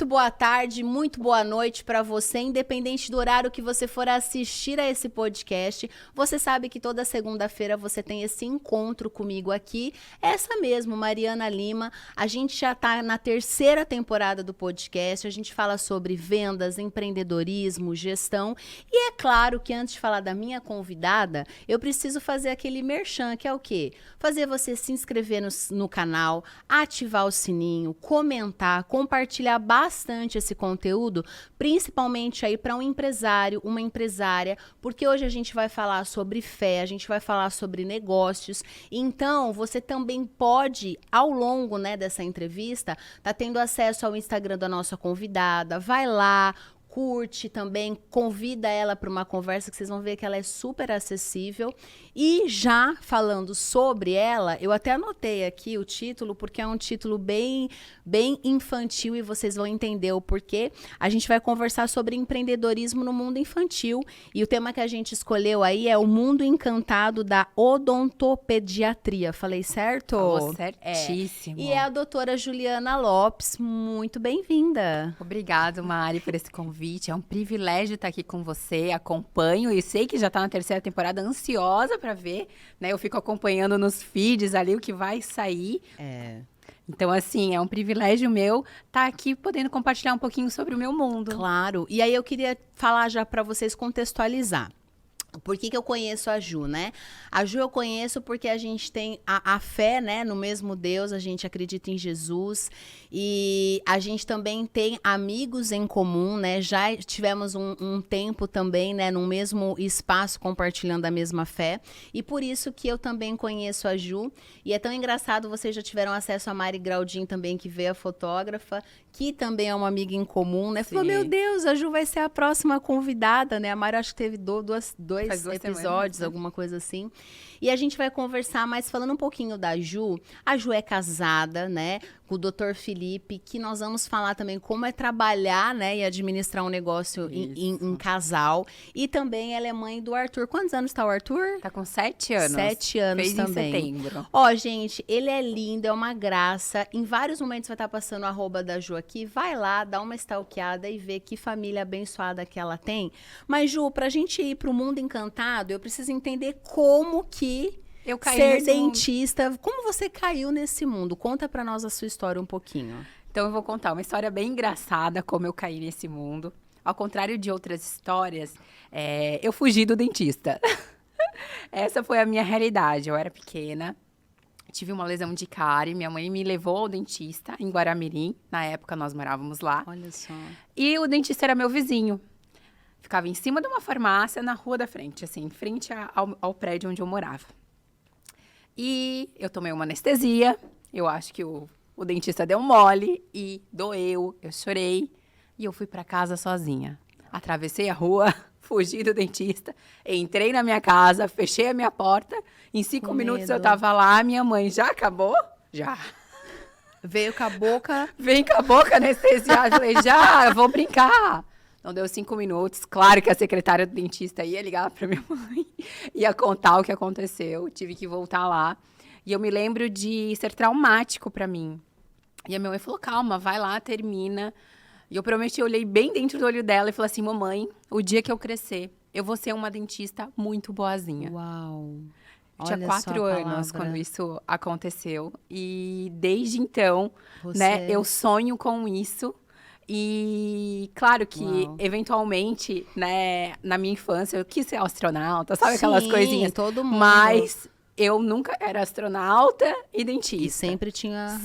boa tarde, muito boa noite para você, independente do horário que você for assistir a esse podcast. Você sabe que toda segunda-feira você tem esse encontro comigo aqui. Essa mesmo, Mariana Lima. A gente já está na terceira temporada do podcast. A gente fala sobre vendas, empreendedorismo, gestão. E é claro que antes de falar da minha convidada, eu preciso fazer aquele merchan, que é o quê? Fazer você se inscrever no canal, ativar o sininho, comentar, compartilhar bastante esse conteúdo, principalmente aí para um empresário, uma empresária, porque hoje a gente vai falar sobre fé, a gente vai falar sobre negócios. Então, você também pode, ao longo, né, dessa entrevista, tá tendo acesso ao Instagram da nossa convidada. Vai lá, curte também, convida ela para uma conversa que vocês vão ver que ela é super acessível. E já falando sobre ela, eu até anotei aqui o título, porque é um título bem infantil e vocês vão entender o porquê. A gente vai conversar sobre empreendedorismo no mundo infantil e o tema que a gente escolheu aí é o mundo encantado da odontopediatria. Falei certo? Falou certíssimo. E é a doutora Juliana Lopes. Muito bem-vinda. Obrigada, Mari, por esse convite. É um privilégio estar aqui com você. Acompanho e sei que já está na terceira temporada, ansiosa para ver, né? Eu fico acompanhando nos feeds ali o que vai sair. Então, assim, é um privilégio meu estar aqui podendo compartilhar um pouquinho sobre o meu mundo. Claro. E aí eu queria falar já para vocês contextualizar. Por que eu conheço a Ju, né? A Ju eu conheço porque a gente tem a fé, né, no mesmo Deus, a gente acredita em Jesus e a gente também tem amigos em comum, né? Já tivemos um tempo também, né, no mesmo espaço compartilhando a mesma fé e por isso que eu também conheço a Ju e é tão engraçado, vocês já tiveram acesso a Mari Graudin também, que veio a fotógrafa, que também é uma amiga em comum, né? Falou, meu Deus, a Ju vai ser a próxima convidada, né? A Mari acho que teve dois episódios, semanas, né? Alguma coisa assim. E a gente vai conversar, mas falando um pouquinho da Ju, a Ju é casada, né, com o Dr. Felipe, que nós vamos falar também como é trabalhar, né, e administrar um negócio em casal. E também ela é mãe do Arthur. Quantos anos está o Arthur? Tá com 7 anos. 7 anos Fez também. em setembro. Ó, gente, ele é lindo, é uma graça. Em vários momentos vai estar passando o arroba da Ju aqui. Vai lá, dá uma stalkeada e vê que família abençoada que ela tem. Mas, Ju, pra gente ir pro mundo encantado, eu preciso entender como que eu caí ser dentista, como você caiu nesse mundo? Conta pra nós a sua história um pouquinho. Então eu vou contar uma história bem engraçada, como eu caí nesse mundo. Ao contrário de outras histórias, eu fugi do dentista. Essa foi a minha realidade. Eu era pequena, tive uma lesão de cárie, minha mãe me levou ao dentista em Guaramirim. Na época nós morávamos lá. Olha só. E o dentista era meu vizinho. Ficava em cima de uma farmácia, na rua da frente, assim, em frente ao prédio onde eu morava. E eu tomei uma anestesia, eu acho que o dentista deu mole e doeu, eu chorei. E eu fui para casa sozinha. Atravessei a rua, fugi do dentista, entrei na minha casa, fechei a minha porta. Em 5 minutos eu tava lá, minha mãe, já acabou? Já. Veio com a boca? Vem com a boca anestesiada, falei, já, eu vou brincar. Não deu 5 minutos. Claro que a secretária do dentista ia ligar para minha mãe, ia contar o que aconteceu. Tive que voltar lá. E eu me lembro de ser traumático para mim. E a minha mãe falou, calma, vai lá, termina. E eu prometi, eu olhei bem dentro do olho dela e falei assim, mamãe, o dia que eu crescer, eu vou ser uma dentista muito boazinha. Uau! Eu tinha 4 anos quando isso aconteceu. E desde então, né, eu sonho com isso. E claro que, eventualmente, né, na minha infância, eu quis ser astronauta, sabe? Aquelas coisinhas. Todo mundo. Mas eu nunca era astronauta e dentista. E sempre tinha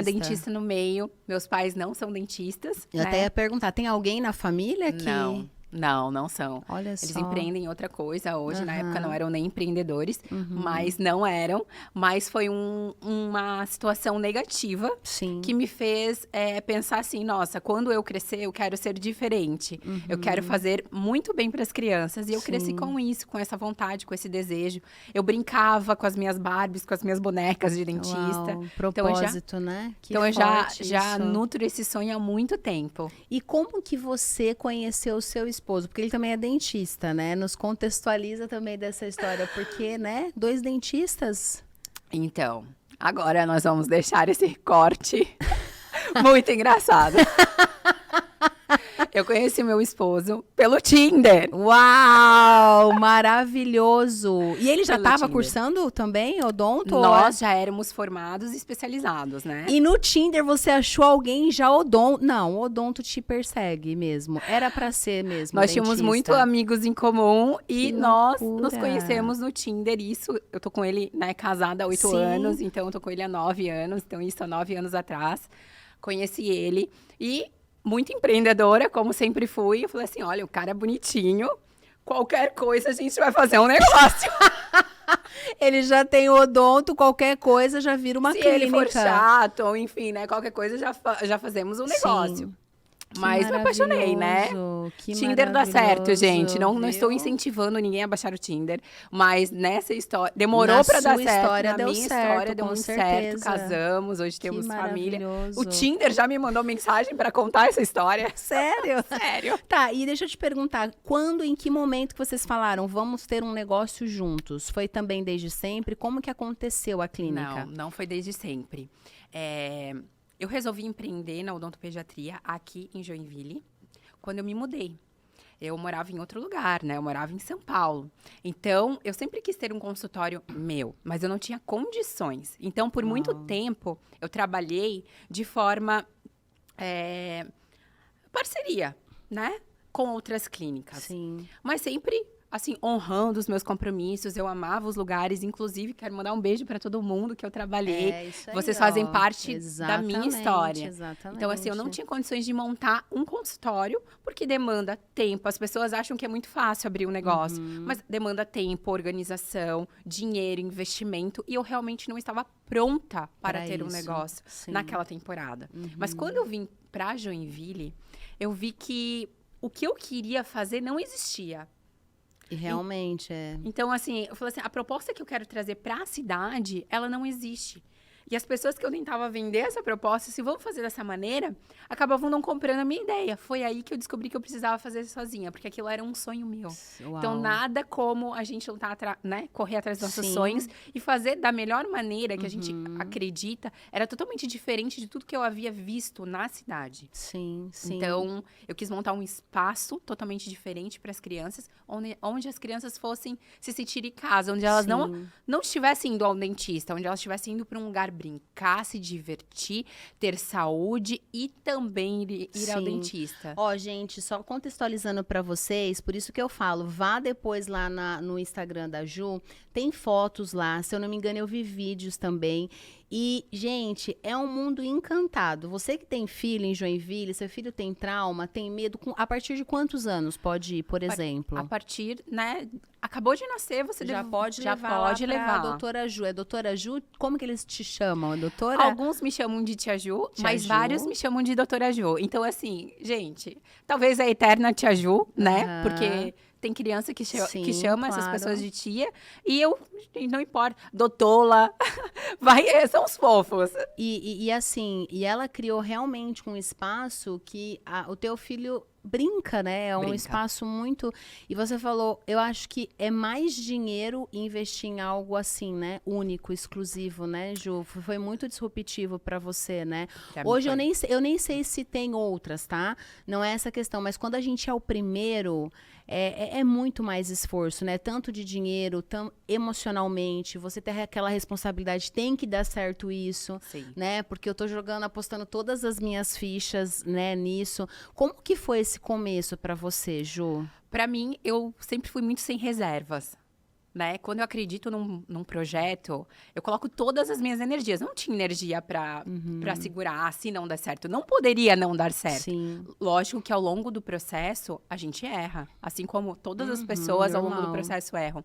dentista no meio. Meus pais não são dentistas. Eu até ia perguntar, tem alguém na família que... Não são. Olha só. Eles empreendem outra coisa hoje. Na época não eram nem empreendedores, mas não eram. Mas foi uma situação negativa que me fez pensar assim, nossa, quando eu crescer, eu quero ser diferente. Eu quero fazer muito bem para as crianças. E eu cresci com isso, com essa vontade, com esse desejo. Eu brincava com as minhas Barbies, com as minhas bonecas de dentista. Uau, propósito, né? Então eu já nutro esse sonho há muito tempo. E como que você conheceu o seu esposo? Porque ele também é dentista, né? Nos contextualiza também dessa história, porque, né? 2 dentistas. Então, agora nós vamos deixar esse corte muito engraçado. Eu conheci meu esposo pelo Tinder. Uau, maravilhoso. E ele já Pelo estava Tinder. cursando também, odonto? Nós já éramos formados e especializados, né? E no Tinder você achou alguém já odonto? Não, o odonto te persegue mesmo. Era pra ser mesmo. Nós tínhamos dentista. muito amigos em comum e Que nós loucura. nos conhecemos no Tinder. Isso, eu tô com ele, né, casada há 8 Sim. anos, então eu tô com ele há 9 anos. Então, isso há 9 anos atrás. Conheci ele e muito empreendedora, como sempre fui. Eu falei assim, olha, o cara é bonitinho. Qualquer coisa a gente vai fazer um negócio. Ele já tem odonto, qualquer coisa já vira uma Se clínica. ele for chato, ou enfim, né, qualquer coisa já fazemos um negócio. Sim. Que Mas me apaixonei, né? maravilhoso, que Tinder dá certo, gente. Não viu? estou incentivando ninguém a baixar o Tinder. Mas nessa história... Demorou pra dar sua certo. história Na deu minha certo, história deu com muito certeza. certo. Casamos, hoje Que temos família. maravilhoso. O Tinder já me mandou mensagem pra contar essa história. Sério? Sério. Tá, e deixa eu te perguntar, quando, em que momento que vocês falaram, vamos ter um negócio juntos? Foi também desde sempre? Como que aconteceu a clínica? Não foi desde sempre. Eu resolvi empreender na odontopediatria aqui em Joinville, quando eu me mudei. Eu morava em outro lugar, né? Eu morava em São Paulo. Então, eu sempre quis ter um consultório meu, mas eu não tinha condições. Então, por muito tempo, eu trabalhei de forma parceria, né? Com outras clínicas. Sim. Mas sempre, assim, honrando os meus compromissos. Eu amava os lugares. Inclusive, quero mandar um beijo para todo mundo que eu trabalhei. Isso aí, Vocês fazem ó. parte da minha história. Exatamente. Então, assim, eu não tinha condições de montar um consultório, porque demanda tempo. As pessoas acham que é muito fácil abrir um negócio, mas demanda tempo, organização, dinheiro, investimento. E eu realmente não estava pronta para Pra ter um isso, negócio sim. naquela temporada. Mas quando eu vim para Joinville, eu vi que o que eu queria fazer não existia. E realmente, Então, assim, eu falei assim, a proposta que eu quero trazer para a cidade, ela não existe. E as pessoas que eu tentava vender essa proposta, se vão fazer dessa maneira, acabavam não comprando a minha ideia. Foi aí que eu descobri que eu precisava fazer sozinha, porque aquilo era um sonho meu. Uau. Então, nada como a gente lutar, né, correr atrás dos nossos Sim. sonhos e fazer da melhor maneira que a gente acredita. Era totalmente diferente de tudo que eu havia visto na cidade. Sim, sim. Então, eu quis montar um espaço totalmente diferente para as crianças, onde as crianças fossem se sentir em casa, onde elas Sim. não estivessem indo ao dentista, onde elas estivessem indo para um lugar brincar, se divertir, ter saúde e também ir ao Sim. dentista. Ó, gente, só contextualizando pra vocês, por isso que eu falo, vá depois lá no Instagram da Ju, tem fotos lá, se eu não me engano eu vi vídeos também. E, gente, é um mundo encantado. Você que tem filho em Joinville, seu filho tem trauma, tem medo, a partir de quantos anos pode ir, por exemplo? A partir, né, acabou de nascer, você Já pode já levar pode lá pra levar. doutora Ju. É doutora Ju? Como que eles te chamam? Doutora? Alguns me chamam de Tia Ju, Tia mas Ju. vários me chamam de Doutora Ju. Então, assim, gente, talvez a eterna Tia Ju, né? Aham. Porque tem criança que Sim, chama essas claro. pessoas de tia. E eu, não importa, doutora, são os fofos. E assim, e ela criou realmente um espaço que o teu filho brinca, né? É um Brinca. espaço muito... E você falou, eu acho que é mais dinheiro investir em algo assim, né? Único, exclusivo, né, Ju? Foi muito disruptivo pra você, né? Pra mim Hoje foi. eu nem sei se tem outras, tá? Não é essa questão, mas quando a gente é o primeiro... É muito mais esforço, né? Tanto de dinheiro, emocionalmente. Você tem aquela responsabilidade, tem que dar certo isso, Sim. né? Porque eu tô apostando todas as minhas fichas, né, nisso. Como que foi esse começo pra você, Ju? Pra mim, eu sempre fui muito sem reservas. Né? Quando eu acredito num projeto, eu coloco todas as minhas energias. Não tinha energia pra segurar, se não der certo. Não poderia não dar certo. Sim. Lógico que ao longo do processo, a gente erra. Assim como todas as pessoas ao longo do normal. processo erram.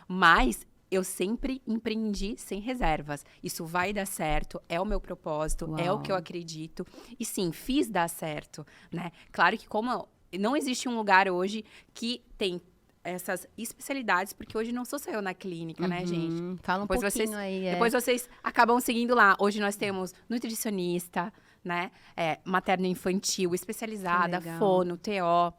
Mas eu sempre empreendi sem reservas. Isso vai dar certo, é o meu propósito, é o que eu acredito. E sim, fiz dar certo, né? Claro que como não existe um lugar hoje que tem essas especialidades, porque hoje não sou só eu na clínica, né, gente? Fala um pouquinho aí. Depois vocês acabam seguindo lá. Hoje nós temos nutricionista, né? Materno-infantil, especializada, Que legal. fono, TO.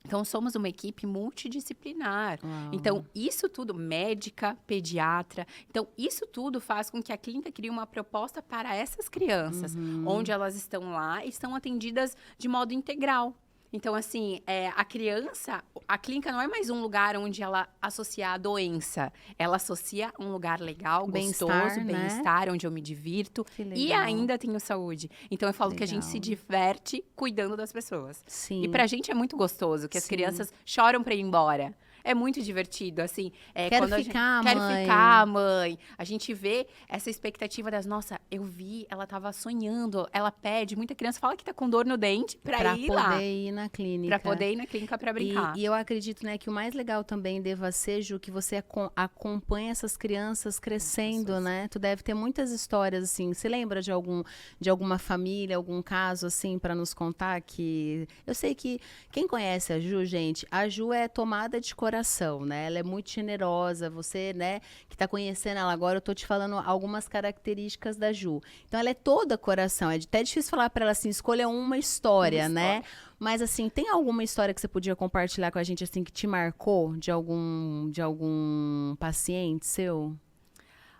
Então, somos uma equipe multidisciplinar. Uau. Então, isso tudo, médica, pediatra. Então, isso tudo faz com que a clínica crie uma proposta para essas crianças, onde elas estão lá e estão atendidas de modo integral. Então, assim, a criança, a clínica não é mais um lugar onde ela associa a doença. Ela associa um lugar legal, Bem-estar, gostoso, né? bem-estar, onde eu me divirto. Que E legal. ainda tenho saúde. Então, eu falo que a gente Legal. se diverte cuidando das pessoas. Sim. E pra gente é muito gostoso, que as Sim. crianças choram pra ir embora. É muito divertido, assim. Quero quando ficar, Quero mãe. ficar, mãe. A gente vê essa expectativa das, nossa, eu vi, ela tava sonhando, ela pede. Muita criança fala que tá com dor no dente pra ir lá. Pra poder ir na clínica. Pra poder ir na clínica pra brincar. E eu acredito, né, que o mais legal também deva ser, Ju, que você acompanha essas crianças crescendo, né? Tu deve ter muitas histórias, assim. Você lembra de alguma família, algum caso, assim, pra nos contar? Que eu sei que quem conhece a Ju, gente, a Ju é tomada de coração, né? Ela é muito generosa. Você, né, que tá conhecendo ela agora, eu tô te falando algumas características da Ju. Então, ela é toda coração. É até difícil falar pra ela assim, escolha uma história, né? Mas, assim, tem alguma história que você podia compartilhar com a gente, assim, que te marcou de algum paciente seu?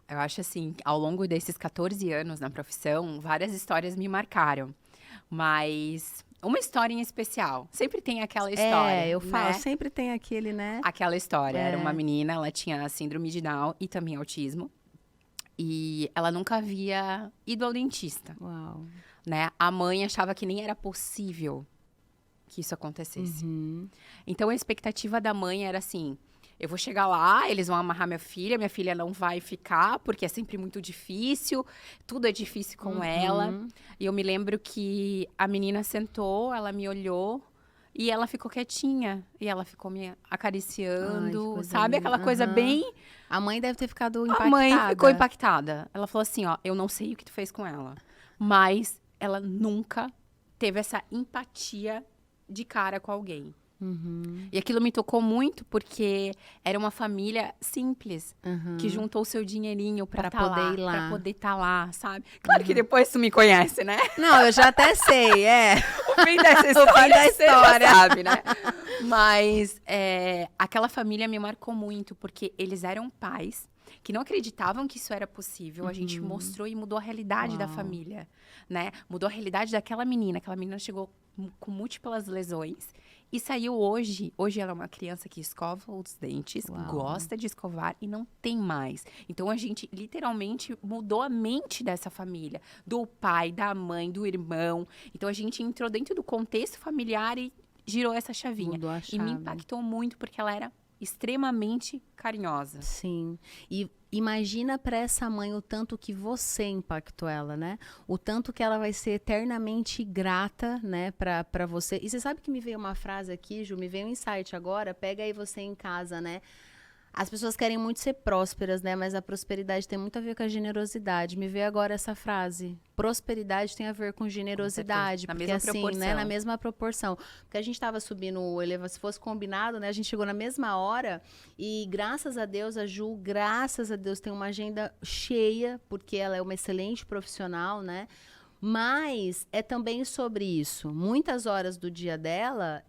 Eu acho assim, ao longo desses 14 anos na profissão, várias histórias me marcaram. Mas uma história em especial. Sempre tem aquela história. Eu falo, né? sempre tem aquele, né? Aquela história. Era uma menina, ela tinha síndrome de Down e também autismo. E ela nunca havia ido ao dentista. Uau. Né? A mãe achava que nem era possível que isso acontecesse. Então, a expectativa da mãe era assim, eu vou chegar lá, eles vão amarrar minha filha não vai ficar, porque é sempre muito difícil, tudo é difícil com ela. E eu me lembro que a menina sentou, ela me olhou, e ela ficou quietinha. E ela ficou me acariciando, coisa sabe? linda. Aquela coisa bem... A mãe deve ter ficado impactada. A mãe ficou impactada. Ela falou assim, ó, eu não sei o que tu fez com ela, mas ela nunca teve essa empatia de cara com alguém. E aquilo me tocou muito porque era uma família simples que juntou o seu dinheirinho pra poder ir lá. pra poder estar lá, sabe? Claro que depois tu me conhece, né? Não, eu já até sei, O fim dessa história, da você já história. sabe, né? Mas aquela família me marcou muito porque eles eram pais que não acreditavam que isso era possível. A gente mostrou e mudou a realidade da família, né? Mudou a realidade daquela menina. Aquela menina chegou com múltiplas lesões e saiu hoje. Hoje ela é uma criança que escova os dentes, gosta de escovar e não tem mais. Então, a gente literalmente mudou a mente dessa família. Do pai, da mãe, do irmão. Então, a gente entrou dentro do contexto familiar e girou essa chavinha. Mudou a E chave. me impactou muito porque ela era extremamente carinhosa. Sim. E imagina para essa mãe o tanto que você impactou ela, né? O tanto que ela vai ser eternamente grata, né, para você. E você sabe que me veio uma frase aqui, Ju, me veio um insight agora, pega aí você em casa, né? As pessoas querem muito ser prósperas, né? Mas a prosperidade tem muito a ver com a generosidade. Me veio agora essa frase. Prosperidade tem a ver com generosidade. Na porque mesma assim, proporção. né? Na mesma proporção. Porque a gente estava subindo o elevador, se fosse combinado, né? A gente chegou na mesma hora e graças a Deus, a Ju, graças a Deus, tem uma agenda cheia, porque ela é uma excelente profissional, né? Mas é também sobre isso. Muitas horas do dia dela,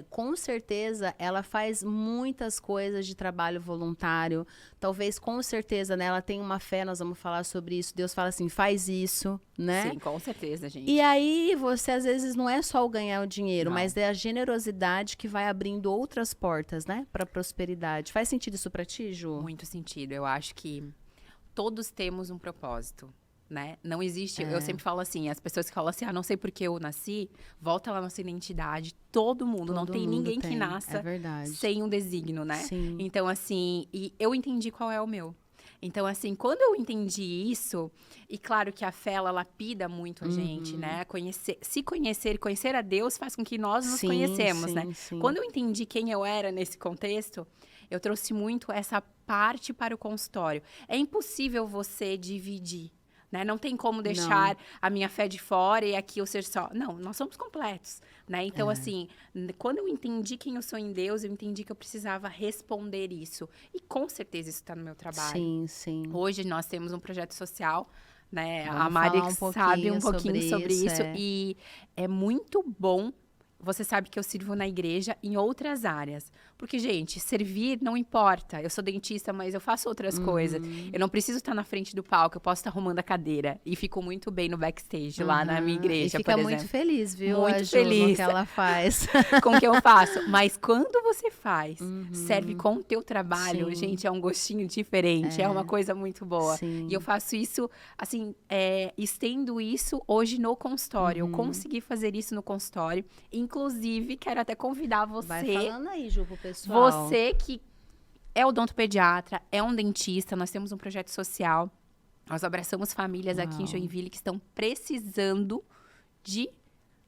com certeza, ela faz muitas coisas de trabalho voluntário. Talvez, com certeza, né, ela tem uma fé, nós vamos falar sobre isso. Deus fala assim, faz isso, né? Sim, com certeza, gente. E aí, você, às vezes, não é só o ganhar o dinheiro, Não. mas é a generosidade que vai abrindo outras portas, né? Pra prosperidade. Faz sentido isso pra ti, Ju? Muito sentido. Eu acho que todos temos um propósito. Né? Não existe, eu sempre falo assim, as pessoas que falam assim, não sei porque eu nasci, volta lá na nossa identidade, todo mundo, não tem ninguém que nasça sem um desígnio, né? Sim. Então, assim, e eu entendi qual é o meu. Então, assim, quando eu entendi isso, e claro que a fé, ela lapida muito a gente, né? Conhecer a Deus faz com que nós nos conhecemos, né? Sim. Quando eu entendi quem eu era nesse contexto, eu trouxe muito essa parte para o consultório. É impossível você dividir. Né? Não tem como deixar a minha fé de fora e aqui eu ser só. Não, nós somos completos, né? Então, assim, quando eu entendi quem eu sou em Deus, eu entendi que eu precisava responder isso. E com certeza isso está no meu trabalho. Sim. Hoje nós temos um projeto social, né? Vamos a Mari falar sabe um pouquinho sobre isso. é. E é muito bom você sabe que eu sirvo na igreja em outras áreas. Porque, gente, servir não importa. Eu sou dentista, mas eu faço outras coisas. Eu não preciso estar na frente do palco, eu posso estar arrumando a cadeira. E fico muito bem no backstage, lá na minha igreja, e fica por muito exemplo. feliz, viu? Muito a Ju, feliz. no que ela faz. Com o que eu faço. Mas quando você faz, serve com o teu trabalho, Sim. gente, é um gostinho diferente. É uma coisa muito boa. Sim. E eu faço isso, assim, estendo isso hoje no consultório. Eu consegui fazer isso no consultório. Inclusive, quero até convidar você. Vai falando aí, Ju, pro pessoal. Você que é odontopediatra, é um dentista, nós temos um projeto social. Nós abraçamos famílias aqui em Joinville que estão precisando de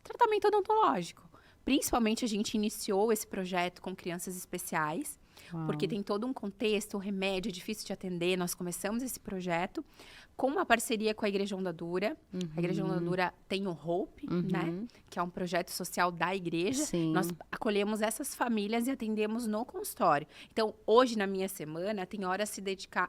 tratamento odontológico. Principalmente, a gente iniciou esse projeto com crianças especiais, porque tem todo um contexto, o remédio é difícil de atender. Nós começamos esse projeto com uma parceria com a Igreja Onda Dura. A Igreja Onda Dura tem o Hope, né? Que é um projeto social da igreja. Sim. Nós acolhemos essas famílias e atendemos no consultório. Então, hoje, na minha semana, tem horas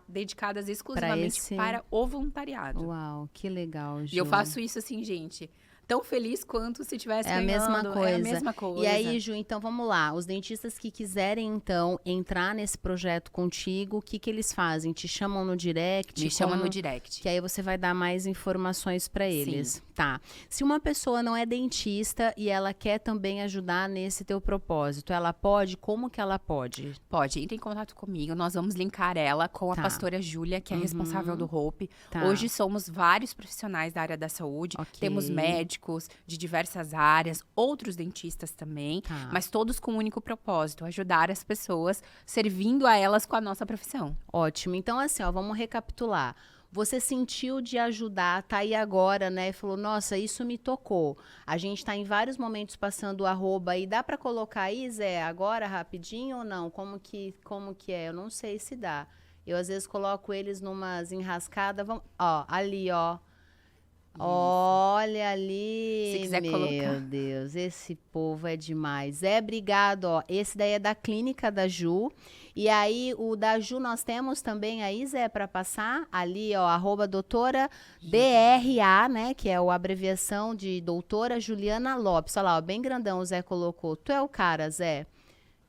dedicadas exclusivamente para o voluntariado. Uau, que legal, Ju. E eu faço isso assim, gente, tão feliz quanto se tivesse É a mesma coisa. É a mesma coisa. E aí, Ju, então vamos lá. Os dentistas que quiserem, então, entrar nesse projeto contigo, o que eles fazem? Te chamam no direct? Me chamam no direct. Que aí você vai dar mais informações para eles. Sim. Tá. Se uma pessoa não é dentista e ela quer também ajudar nesse teu propósito, ela pode? Como que ela pode? Pode, entre em contato comigo, nós vamos linkar ela com a pastora Júlia, que é responsável do Hope. Hoje somos vários profissionais da área da saúde, temos médicos de diversas áreas, outros dentistas também, mas todos com um único propósito, ajudar as pessoas, servindo a elas com a nossa profissão. Ótimo. Então, assim, ó, vamos recapitular. Você sentiu de ajudar, tá aí agora, né? E falou, nossa, isso me tocou. A gente tá em vários momentos passando o arroba aí. Dá para colocar aí, Zé, agora, rapidinho ou não? Como que é? Eu não sei se dá. Eu, às vezes, coloco eles numas enrascadas. Vamos, ó, ali, ó. Isso. Olha ali, se quiser colocar. Meu Deus, esse povo é demais. Zé, obrigado, ó. Esse daí é da clínica da Ju. E aí, o da Ju nós temos também aí, Zé, para passar. Ali, ó, @doutora DRA, né? Que é a abreviação de doutora Juliana Lopes. Olha lá, ó, bem grandão o Zé colocou. Tu é o cara, Zé.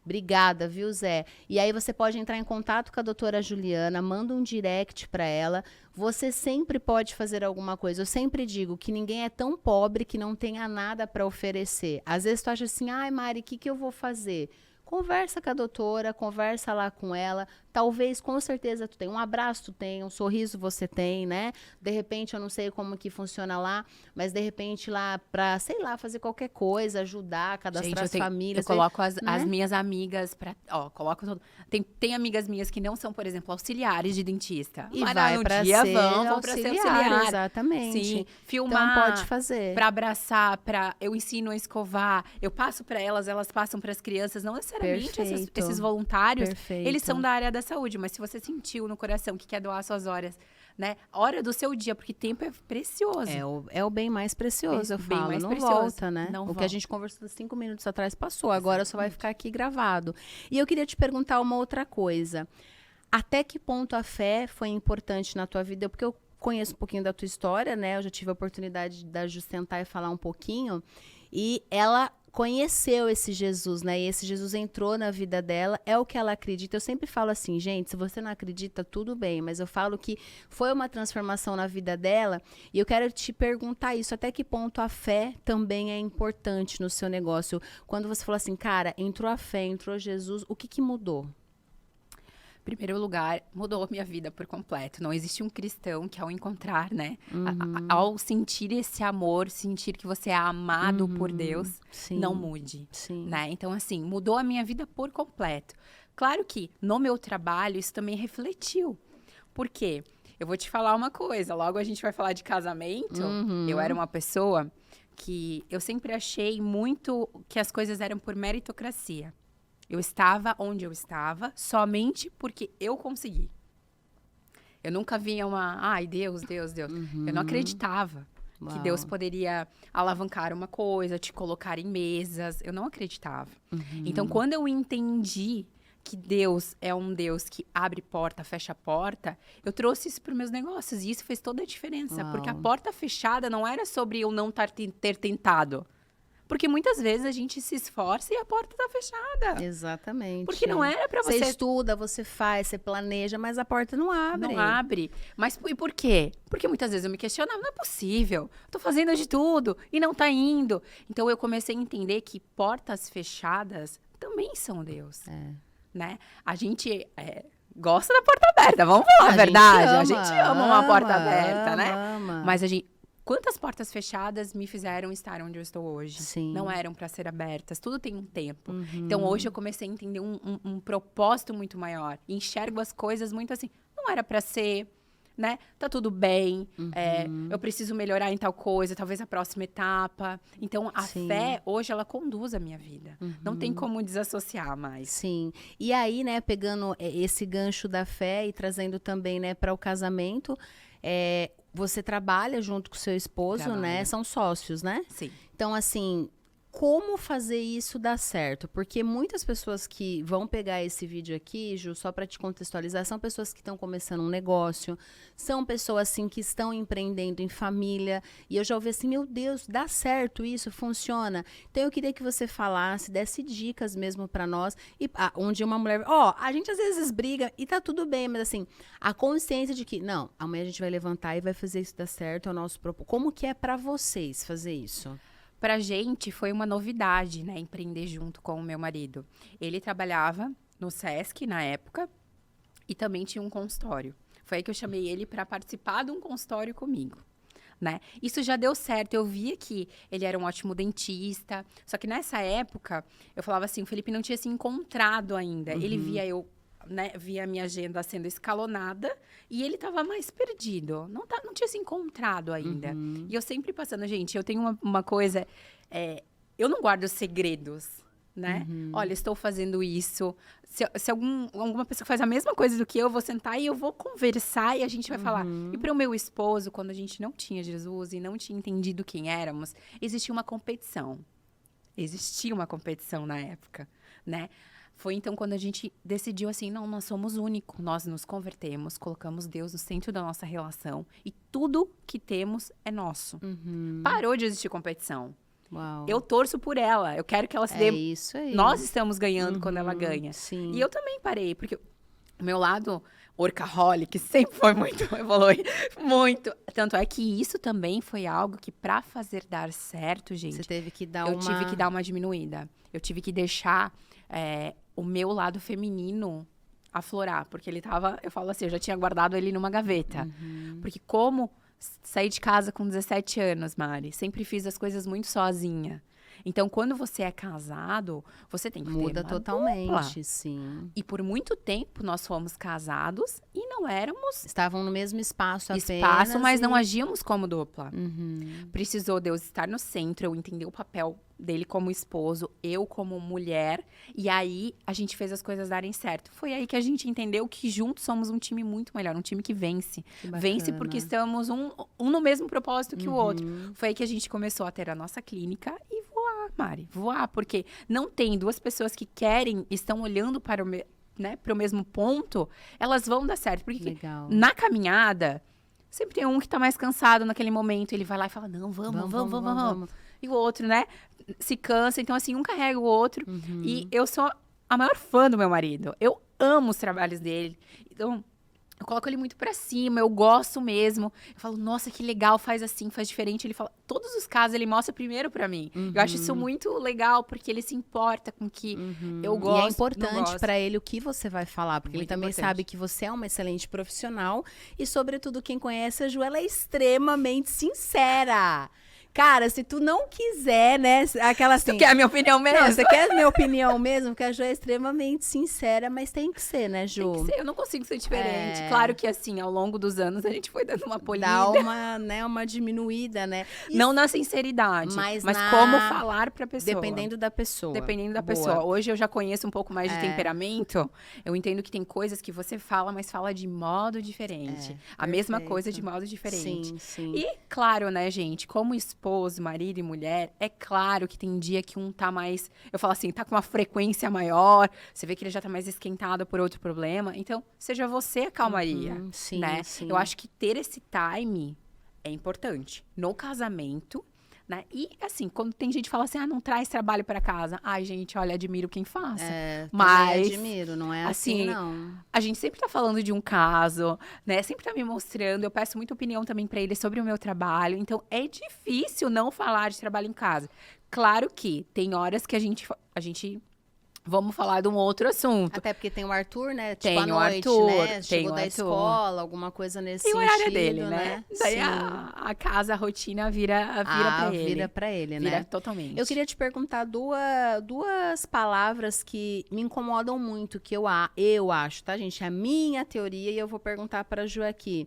Obrigada, viu, Zé? E aí você pode entrar em contato com a doutora Juliana, manda um direct para ela. Você sempre pode fazer alguma coisa. Eu sempre digo que ninguém é tão pobre que não tenha nada para oferecer. Às vezes tu acha assim, ai, Mari, o que eu vou fazer? Conversa com a doutora, conversa lá com ela. Talvez, com certeza, tu tem um abraço, tu tem, um sorriso você tem, né? De repente, eu não sei como que funciona lá, mas de repente lá pra, sei lá, fazer qualquer coisa, ajudar, cadastrar as famílias. Eu coloco as minhas amigas pra, coloco todo. Tem amigas minhas que não são, por exemplo, auxiliares de dentista. E vai pra ser vão pra ser auxiliar. Exatamente. Sim, filmar. Então pode fazer. Pra abraçar, eu ensino a escovar, eu passo pra elas passam pras crianças. Não necessariamente esses voluntários, eles são da área da saúde, mas se você sentiu no coração que quer doar suas horas, né? Hora do seu dia, porque tempo é precioso. É o bem mais precioso, eu falo. Não precioso. Volta, né? Não que a gente conversou 5 minutos atrás passou, agora só vai ficar aqui gravado. E eu queria te perguntar uma outra coisa. Até que ponto a fé foi importante na tua vida? Porque eu conheço um pouquinho da tua história, né? Eu já tive a oportunidade da Ju sentar e falar um pouquinho. E ela conheceu esse Jesus, né? E esse Jesus entrou na vida dela, é o que ela acredita. Eu sempre falo assim, gente, se você não acredita, tudo bem, mas eu falo que foi uma transformação na vida dela e eu quero te perguntar isso, até que ponto a fé também é importante no seu negócio? Quando você falou assim, cara, entrou a fé, entrou Jesus, o que mudou? Em primeiro lugar, mudou minha vida por completo. Não existe um cristão que ao encontrar, né? Ao sentir esse amor, sentir que você é amado por Deus, não mude. Né? Então, assim, mudou a minha vida por completo. Claro que no meu trabalho isso também refletiu. Por quê? Eu vou te falar uma coisa. Logo a gente vai falar de casamento. Eu era uma pessoa que eu sempre achei muito que as coisas eram por meritocracia. Eu estava onde eu estava somente porque eu consegui. Eu nunca via ai, Deus. Eu não acreditava que Deus poderia alavancar uma coisa, te colocar em mesas. Eu não acreditava. Então, quando eu entendi que Deus é um Deus que abre porta, fecha porta, eu trouxe isso para os meus negócios. E isso fez toda a diferença. Porque a porta fechada não era sobre eu não ter tentado. Porque muitas vezes a gente se esforça e a porta tá fechada. Exatamente. Porque não era pra Você você... estuda, você faz, você planeja, mas a porta não abre. Não abre. Mas e por quê? Porque muitas vezes eu me questionava, não é possível. Tô fazendo de tudo e não tá indo. Então eu comecei a entender que portas fechadas também são Deus. Né? A gente gosta da porta aberta, vamos falar a verdade. A gente ama uma porta aberta, né? Mas a gente... Quantas portas fechadas me fizeram estar onde eu estou hoje? Sim. Não eram para ser abertas. Tudo tem um tempo. Então, hoje eu comecei a entender um propósito muito maior. E enxergo as coisas muito assim. Não era para ser, né? Tá tudo bem. Eu preciso melhorar em tal coisa. Talvez a próxima etapa. Então, a fé, hoje, ela conduz a minha vida. Não tem como desassociar mais. Sim. E aí, né, pegando esse gancho da fé e trazendo também, né, para o casamento... Você trabalha junto com o seu esposo, né? São sócios, né? Sim. Então, assim, como fazer isso dar certo? Porque muitas pessoas que vão pegar esse vídeo aqui, Ju, só para te contextualizar, são pessoas que estão começando um negócio, são pessoas, assim, que estão empreendendo em família. E eu já ouvi assim, meu Deus, dá certo isso? Funciona? Então, eu queria que você falasse, desse dicas mesmo para nós. E onde uma mulher... a gente às vezes briga e tá tudo bem, mas assim, a consciência de que, não, amanhã a gente vai levantar e vai fazer isso dar certo, é o nosso propósito. Como que é para vocês fazer isso? Pra gente foi uma novidade, né, empreender junto com o meu marido. Ele trabalhava no Sesc na época e também tinha um consultório. Foi aí que eu chamei ele para participar de um consultório comigo, né? Isso já deu certo, eu via que ele era um ótimo dentista, só que nessa época eu falava assim, o Felipe não tinha se encontrado ainda. Ele via eu, né, via a minha agenda sendo escalonada e ele estava mais perdido. Não tinha se encontrado ainda. E eu sempre passando, gente, eu tenho uma coisa, eu não guardo segredos, né? Olha, estou fazendo isso. Se alguma pessoa faz a mesma coisa do que eu vou sentar e eu vou conversar e a gente vai falar. E para o meu esposo, quando a gente não tinha Jesus e não tinha entendido quem éramos, existia uma competição. Existia uma competição na época, né? Foi então quando a gente decidiu assim, não, nós somos únicos, nós nos convertemos, colocamos Deus no centro da nossa relação e tudo que temos é nosso. Parou de existir competição. Uau. Eu torço por ela, eu quero que ela se dê... isso aí. Nós estamos ganhando quando ela ganha. Sim. E eu também parei, porque o meu lado workaholic sempre foi muito, evolui muito. Tanto é que isso também foi algo que para fazer dar certo, gente... Você teve que dar eu tive que dar uma diminuída. Eu tive que deixar o meu lado feminino aflorar, porque ele tava, eu falo assim, eu já tinha guardado ele numa gaveta. Porque como saí de casa com 17 anos, Mari, sempre fiz as coisas muito sozinha. Então, quando você é casado, você tem que ter muda uma totalmente, dupla. sim. E por muito tempo nós fomos casados e não éramos Estavam no mesmo espaço mas não agíamos como dupla. Precisou Deus estar no centro, eu entender o papel dele como esposo, eu como mulher, e aí a gente fez as coisas darem certo. Foi aí que a gente entendeu que juntos somos um time muito melhor, um time que vence. Vence porque estamos um no mesmo propósito que o outro. Foi aí que a gente começou a ter a nossa clínica e voar, Mari, voar, porque não tem duas pessoas que querem, estão olhando para o mesmo ponto, elas vão dar certo. Porque na caminhada, sempre tem um que tá mais cansado naquele momento, ele vai lá e fala, não, vamos. E o outro, né, se cansa. Então, assim, um carrega o outro. E eu sou a maior fã do meu marido. Eu amo os trabalhos dele. Então, eu coloco ele muito pra cima, eu gosto mesmo. Eu falo, nossa, que legal, faz assim, faz diferente. Ele fala, todos os casos ele mostra primeiro pra mim. Eu acho isso muito legal, porque ele se importa com o que eu gosto. E é importante pra ele o que você vai falar, porque Muito ele também importante. sabe que você é uma excelente profissional. E, sobretudo, quem conhece a Ju, ela é extremamente sincera. Cara, se tu não quiser, né, aquela assim... Tu quer a minha opinião mesmo? Não, você quer a minha opinião mesmo? Porque a Ju é extremamente sincera, mas tem que ser, né, Ju? Tem que ser, eu não consigo ser diferente. Claro que, assim, ao longo dos anos, a gente foi dando uma polida. Dá uma diminuída, né? Não na sinceridade, mas na... como falar pra pessoa. Dependendo da pessoa. Dependendo da Boa. pessoa. Hoje eu já conheço um pouco mais de temperamento. Eu entendo que tem coisas que você fala, mas fala de modo diferente. A mesma coisa de modo diferente. Sim, sim. E, claro, né, gente, como esposo, marido e mulher, é claro que tem dia que um tá mais... Eu falo assim, tá com uma frequência maior. Você vê que ele já tá mais esquentado por outro problema. Então, seja você a calmaria, sim, né? sim. Eu acho que ter esse time é importante. No casamento... Né? E, assim, quando tem gente que fala assim, não traz trabalho para casa. Ai, gente, olha, admiro quem faça. Mas admiro, não é assim, não. A gente sempre tá falando de um caso, né? Sempre tá me mostrando. Eu peço muita opinião também para ele sobre o meu trabalho. Então, é difícil não falar de trabalho em casa. Claro que tem horas que a gente vamos falar de um outro assunto. Até porque tem o Arthur, né? Tem à noite, o Arthur, né? Chegou da escola, alguma coisa nesse sentido, o horário dele, né? Daí Sim. a casa, a rotina vira pra ele. Vira pra ele, né? Vira totalmente. Eu queria te perguntar duas palavras que me incomodam muito, que eu acho, tá, gente? É a minha teoria e eu vou perguntar pra Ju aqui.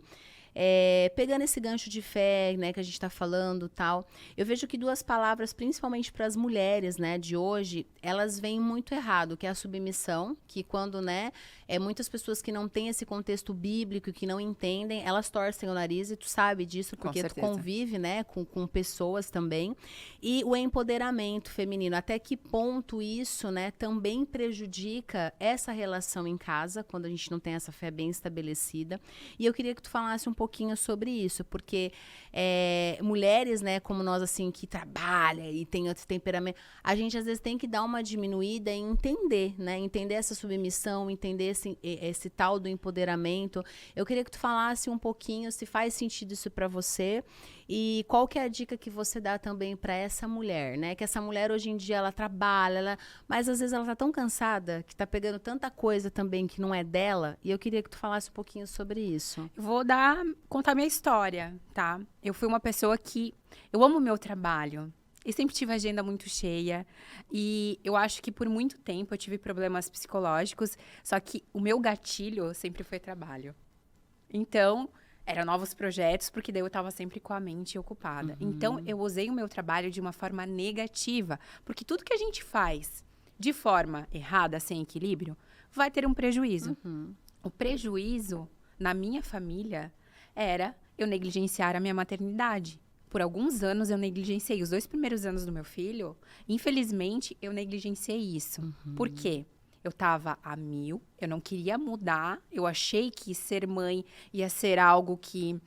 Pegando esse gancho de fé, né, que a gente está falando, tal, eu vejo que duas palavras, principalmente para as mulheres, né, de hoje, elas vêm muito errado, que é a submissão, que quando, né, muitas pessoas que não têm esse contexto bíblico, que não entendem, elas torcem o nariz e tu sabe disso, porque tu convive, né, com pessoas também, e o empoderamento feminino, até que ponto isso, né, também prejudica essa relação em casa, quando a gente não tem essa fé bem estabelecida, e eu queria que tu falasse um pouquinho sobre isso, porque mulheres, né, como nós, assim, que trabalha e tem outro temperamento, a gente às vezes tem que dar uma diminuída e entender, né, entender essa submissão, entender esse tal do empoderamento. Eu queria que tu falasse um pouquinho se faz sentido isso para você e qual que é a dica que você dá também para essa mulher, né, que essa mulher hoje em dia ela trabalha, mas às vezes ela tá tão cansada que tá pegando tanta coisa também que não é dela, e eu queria que tu falasse um pouquinho sobre isso. Eu vou contar minha história, tá? Eu fui uma pessoa que eu amo o meu trabalho. E sempre tive a agenda muito cheia. E eu acho que por muito tempo eu tive problemas psicológicos. Só que o meu gatilho sempre foi trabalho. Então, eram novos projetos, porque daí eu estava sempre com a mente ocupada. Então, eu usei o meu trabalho de uma forma negativa. Porque tudo que a gente faz de forma errada, sem equilíbrio, vai ter um prejuízo. O prejuízo, na minha família, era eu negligenciar a minha maternidade. Por alguns anos eu negligenciei. Os 2 primeiros anos do meu filho, infelizmente, eu negligenciei isso. Por quê? Eu tava a 1000, eu não queria mudar. Eu achei que ser mãe ia ser algo que...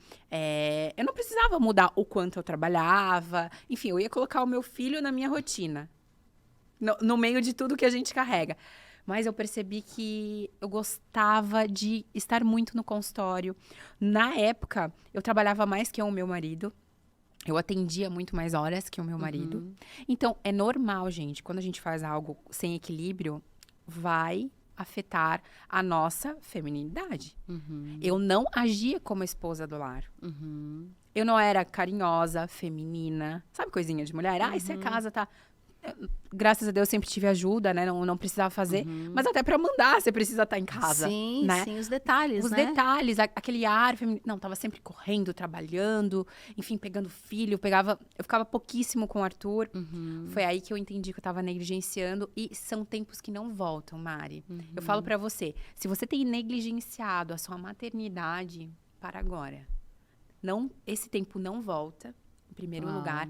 eu não precisava mudar o quanto eu trabalhava. Enfim, eu ia colocar o meu filho na minha rotina. No meio de tudo que a gente carrega. Mas eu percebi que eu gostava de estar muito no consultório. Na época, eu trabalhava mais que o meu marido. Eu atendia muito mais horas que o meu marido. Então, é normal, gente, quando a gente faz algo sem equilíbrio, vai afetar a nossa feminilidade. Eu não agia como a esposa do lar. Eu não era carinhosa, feminina. Sabe coisinha de mulher? Ai, você é casa, tá... Graças a Deus, sempre tive ajuda, né? Não precisava fazer. Mas até pra mandar, você precisa estar em casa. Sim, né? sim, os detalhes, Os detalhes, aquele ar feminino. Não, tava sempre correndo, trabalhando. Enfim, pegando filho. Eu ficava pouquíssimo com o Arthur. Foi aí que eu entendi que eu tava negligenciando. E são tempos que não voltam, Mari. Eu falo pra você, se você tem negligenciado a sua maternidade, para agora. Esse tempo não volta, em primeiro lugar.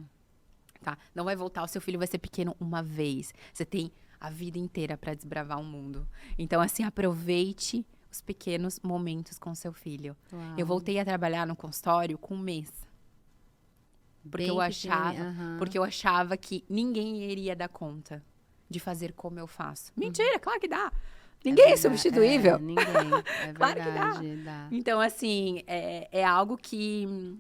Tá? Não vai voltar, o seu filho vai ser pequeno uma vez. Você tem a vida inteira para desbravar o mundo. Então, assim, aproveite os pequenos momentos com seu filho. Uau. Eu voltei a trabalhar no consultório com 1 mês. Porque eu achava que ninguém iria dar conta de fazer como eu faço. Mentira, claro que dá. Ninguém é substituível. Ninguém, claro verdade, que dá. Então, assim, é algo que...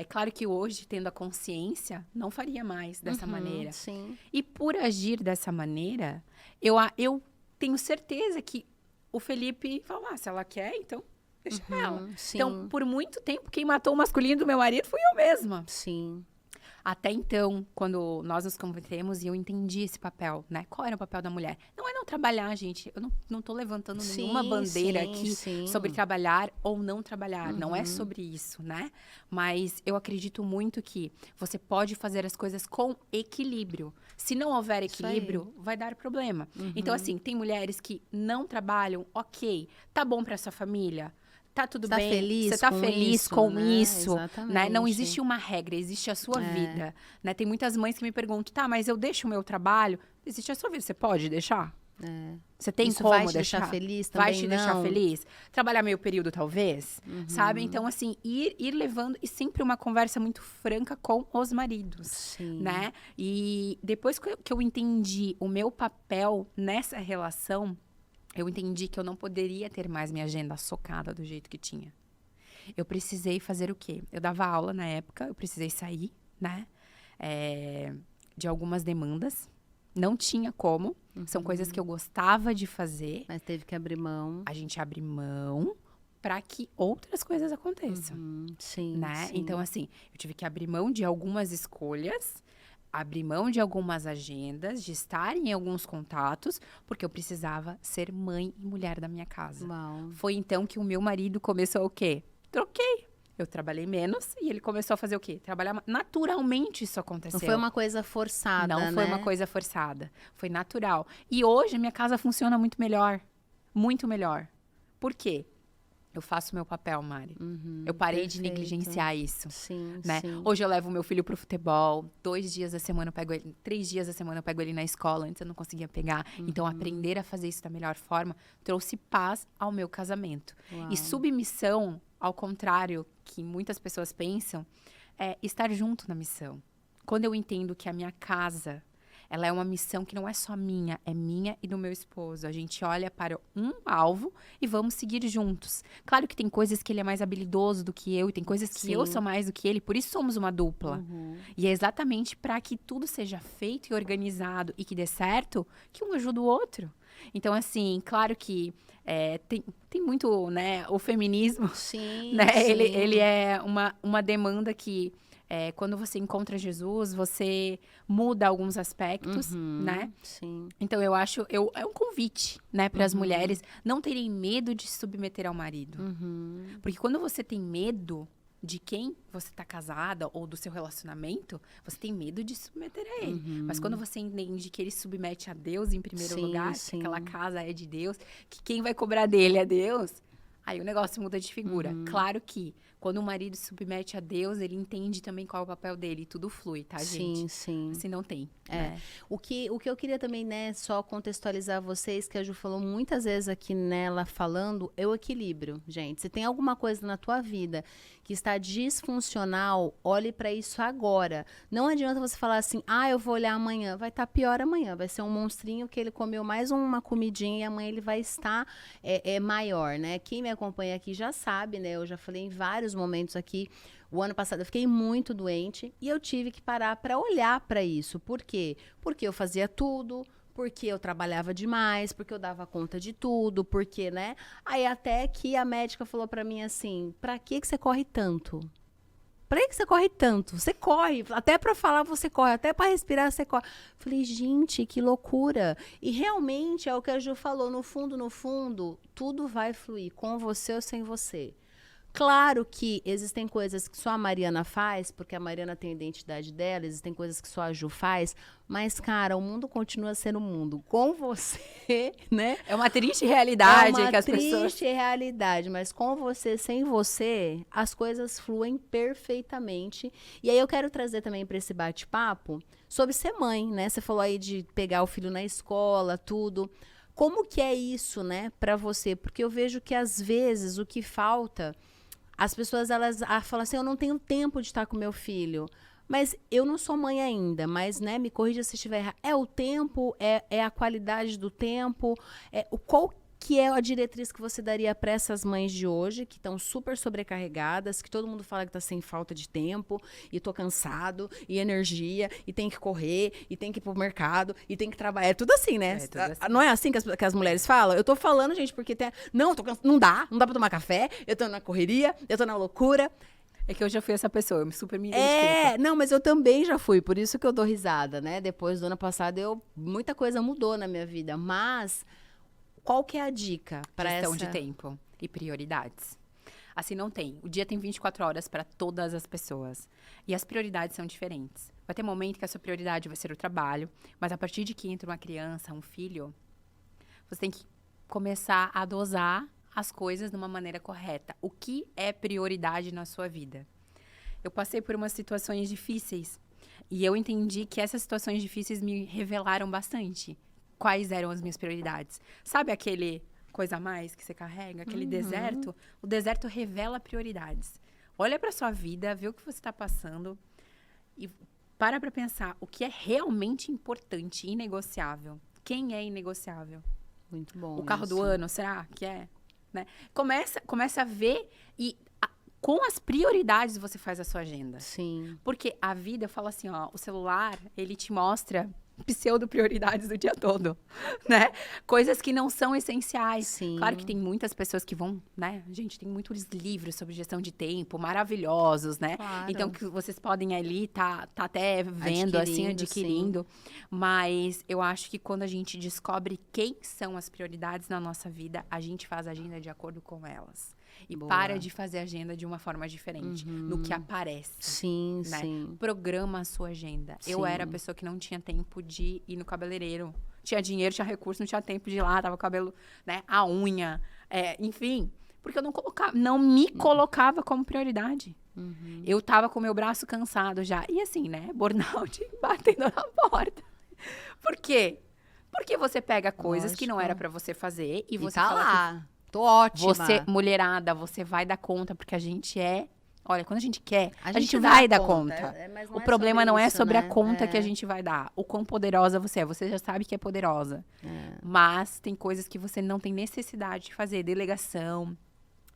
claro que hoje, tendo a consciência, não faria mais dessa maneira. Sim. E por agir dessa maneira, eu tenho certeza que o Felipe falou, se ela quer, então deixa ela. Sim. Então, por muito tempo, quem matou o masculino do meu marido fui eu mesma. Sim. Até então, quando nós nos convertemos e eu entendi esse papel, né? Qual era o papel da mulher? Não é não trabalhar, gente. Eu não tô levantando nenhuma bandeira aqui sobre trabalhar ou não trabalhar. Não é sobre isso, né? Mas eu acredito muito que você pode fazer as coisas com equilíbrio. Se não houver equilíbrio, vai dar problema. Então, assim, tem mulheres que não trabalham, ok. Tá bom pra sua família? Tá tudo bem, feliz você tá feliz com isso, né? Não Exatamente. existe uma regra, existe a sua vida, né? Tem muitas mães que me perguntam, tá, mas eu deixo o meu trabalho, existe a sua vida, você pode deixar? Você tem Isso como vai te deixar feliz também? Vai te deixar feliz? Trabalhar meio período, talvez? Sabe? Então, assim, ir levando... E sempre uma conversa muito franca com os maridos. Sim. Né? E depois que eu entendi o meu papel nessa relação, eu entendi que eu não poderia ter mais minha agenda socada do jeito que tinha. Eu precisei fazer o quê? Eu dava aula na época, eu precisei sair, né? De algumas demandas. Não tinha como. São coisas que eu gostava de fazer. Mas teve que abrir mão. A gente abre mão para que outras coisas aconteçam. Sim, né? sim. Então, assim, eu tive que abrir mão de algumas escolhas, abrir mão de algumas agendas, de estar em alguns contatos, porque eu precisava ser mãe e mulher da minha casa. Uau. Foi então que o meu marido começou o quê? Troquei. Eu trabalhei menos e ele começou a fazer o quê? Trabalhar. Naturalmente isso aconteceu. Não foi uma coisa forçada, Não foi né? uma coisa forçada. Foi natural. E hoje a minha casa funciona muito melhor. Muito melhor. Por quê? Eu faço o meu papel, Mari. Eu parei de negligenciar isso. Sim, né? sim. Hoje eu levo meu filho pro futebol. 2 dias da semana eu pego ele. 3 dias da semana eu pego ele na escola. Antes eu não conseguia pegar. Então, aprender a fazer isso da melhor forma trouxe paz ao meu casamento. Uau. E submissão, ao contrário que muitas pessoas pensam, é estar junto na missão. Quando eu entendo que a minha casa, ela é uma missão que não é só minha, é minha e do meu esposo. A gente olha para um alvo e vamos seguir juntos. Claro que tem coisas que ele é mais habilidoso do que eu, e tem coisas que eu sou mais do que ele, por isso somos uma dupla. E é exatamente para que tudo seja feito e organizado e que dê certo, que um ajuda o outro. Então, assim, claro que tem muito, né, o feminismo, Sim, né? sim. Ele é uma demanda que... quando você encontra Jesus, você muda alguns aspectos, né? Sim. Então, eu acho... é um convite, né? Para as mulheres não terem medo de se submeter ao marido. Porque quando você tem medo de quem você está casada ou do seu relacionamento, você tem medo de se submeter a ele. Mas quando você entende que ele submete a Deus em primeiro lugar, que aquela casa é de Deus, que quem vai cobrar dele é Deus... Aí o negócio muda de figura. Claro que quando o marido se submete a Deus, ele entende também qual é o papel dele. E tudo flui, tá, gente? Sim, sim. Assim não tem. Né? O que eu queria também, né, só contextualizar vocês, que a Ju falou muitas vezes aqui nela falando, é o equilíbrio, gente. Se tem alguma coisa na tua vida que está disfuncional, olhe para isso agora. Não adianta você falar assim, eu vou olhar amanhã. Vai estar pior amanhã. Vai ser um monstrinho que ele comeu mais uma comidinha e amanhã ele vai estar maior, né? Quem me acompanha aqui já sabe, né? Eu já falei em vários momentos aqui. O ano passado eu fiquei muito doente e eu tive que parar para olhar para isso. Por quê? Porque eu fazia tudo, porque eu trabalhava demais, porque eu dava conta de tudo, porque, né? Aí até que a médica falou para mim assim, pra que você corre tanto? Pra que você corre tanto? Você corre, até pra falar você corre, até pra respirar você corre. Falei, gente, que loucura. E realmente é o que a Ju falou, no fundo, tudo vai fluir, com você ou sem você. Claro que existem coisas que só a Mariana faz, porque a Mariana tem a identidade dela, existem coisas que só a Ju faz, mas, cara, o mundo continua sendo o mundo com você, né? É uma triste realidade que as pessoas... É uma triste realidade, mas com você, sem você, as coisas fluem perfeitamente. E aí eu quero trazer também para esse bate-papo sobre ser mãe, né? Você falou aí de pegar o filho na escola, tudo. Como que é isso, né, para você? Porque eu vejo que às vezes o que falta... As pessoas, elas falam assim, eu não tenho tempo de estar com meu filho. Mas eu não sou mãe ainda, mas, né, me corrija se estiver errado. É o tempo, é a qualidade do tempo, qual que é a diretriz que você daria para essas mães de hoje, que estão super sobrecarregadas, que todo mundo fala que está sem falta de tempo, e tô cansado, e energia, e tem que correr, e tem que ir pro mercado, e tem que trabalhar. É tudo assim, né? Tudo assim. Não é assim que as mulheres falam? Eu tô falando, gente, porque não, não dá para tomar café, eu tô na correria, eu tô na loucura. É que eu já fui essa pessoa, eu super me identifico. Não, mas eu também já fui, por isso que eu dou risada, né? Depois do ano passado, muita coisa mudou na minha vida, mas... Qual que é a dica para essa... Gestão de tempo e prioridades. Assim, não tem. O dia tem 24 horas para todas as pessoas. E as prioridades são diferentes. Vai ter momento que a sua prioridade vai ser o trabalho, mas a partir de que entra uma criança, um filho, você tem que começar a dosar as coisas de uma maneira correta. O que é prioridade na sua vida? Eu passei por umas situações difíceis e eu entendi que essas situações difíceis me revelaram bastante quais eram as minhas prioridades. Sabe aquele coisa a mais que você carrega? Aquele deserto? O deserto revela prioridades. Olha pra sua vida, vê o que você tá passando e para pensar o que é realmente importante, inegociável. Quem é inegociável? Muito bom. O carro isso. do ano, será que é? Né? Começa a ver e com as prioridades você faz a sua agenda. Sim. Porque a vida, eu falo assim, ó, o celular, ele te mostra pseudo-prioridades do dia todo, né? Coisas que não são essenciais. Sim. Claro que tem muitas pessoas que vão, né? Gente, tem muitos livros sobre gestão de tempo, maravilhosos, né? Claro. Então, que vocês podem ali tá até vendo, adquirindo. Mas eu acho que quando a gente descobre quem são as prioridades na nossa vida, a gente faz a agenda de acordo com elas. E Boa. para de fazer agenda de uma forma diferente, no que aparece. Sim, Né? sim. Programa a sua agenda. Eu era a pessoa que não tinha tempo de ir no cabeleireiro. Tinha dinheiro, tinha recurso, não tinha tempo de ir lá, tava o cabelo, né? A unha, enfim. Porque eu não me colocava como prioridade. Eu tava com o meu braço cansado já. E assim, né? Burnout batendo na porta. Por quê? Porque você pega coisas que não era pra você fazer e você tá fala lá. Tô ótima. você, mulherada, você vai dar conta, porque a gente é... Olha, quando a gente quer, a gente dá vai dar conta. Mas não O problema não é isso, sobre né? a conta que a gente vai dar. O quão poderosa você é. Você já sabe que é poderosa. Mas tem coisas que você não tem necessidade de fazer. Delegação.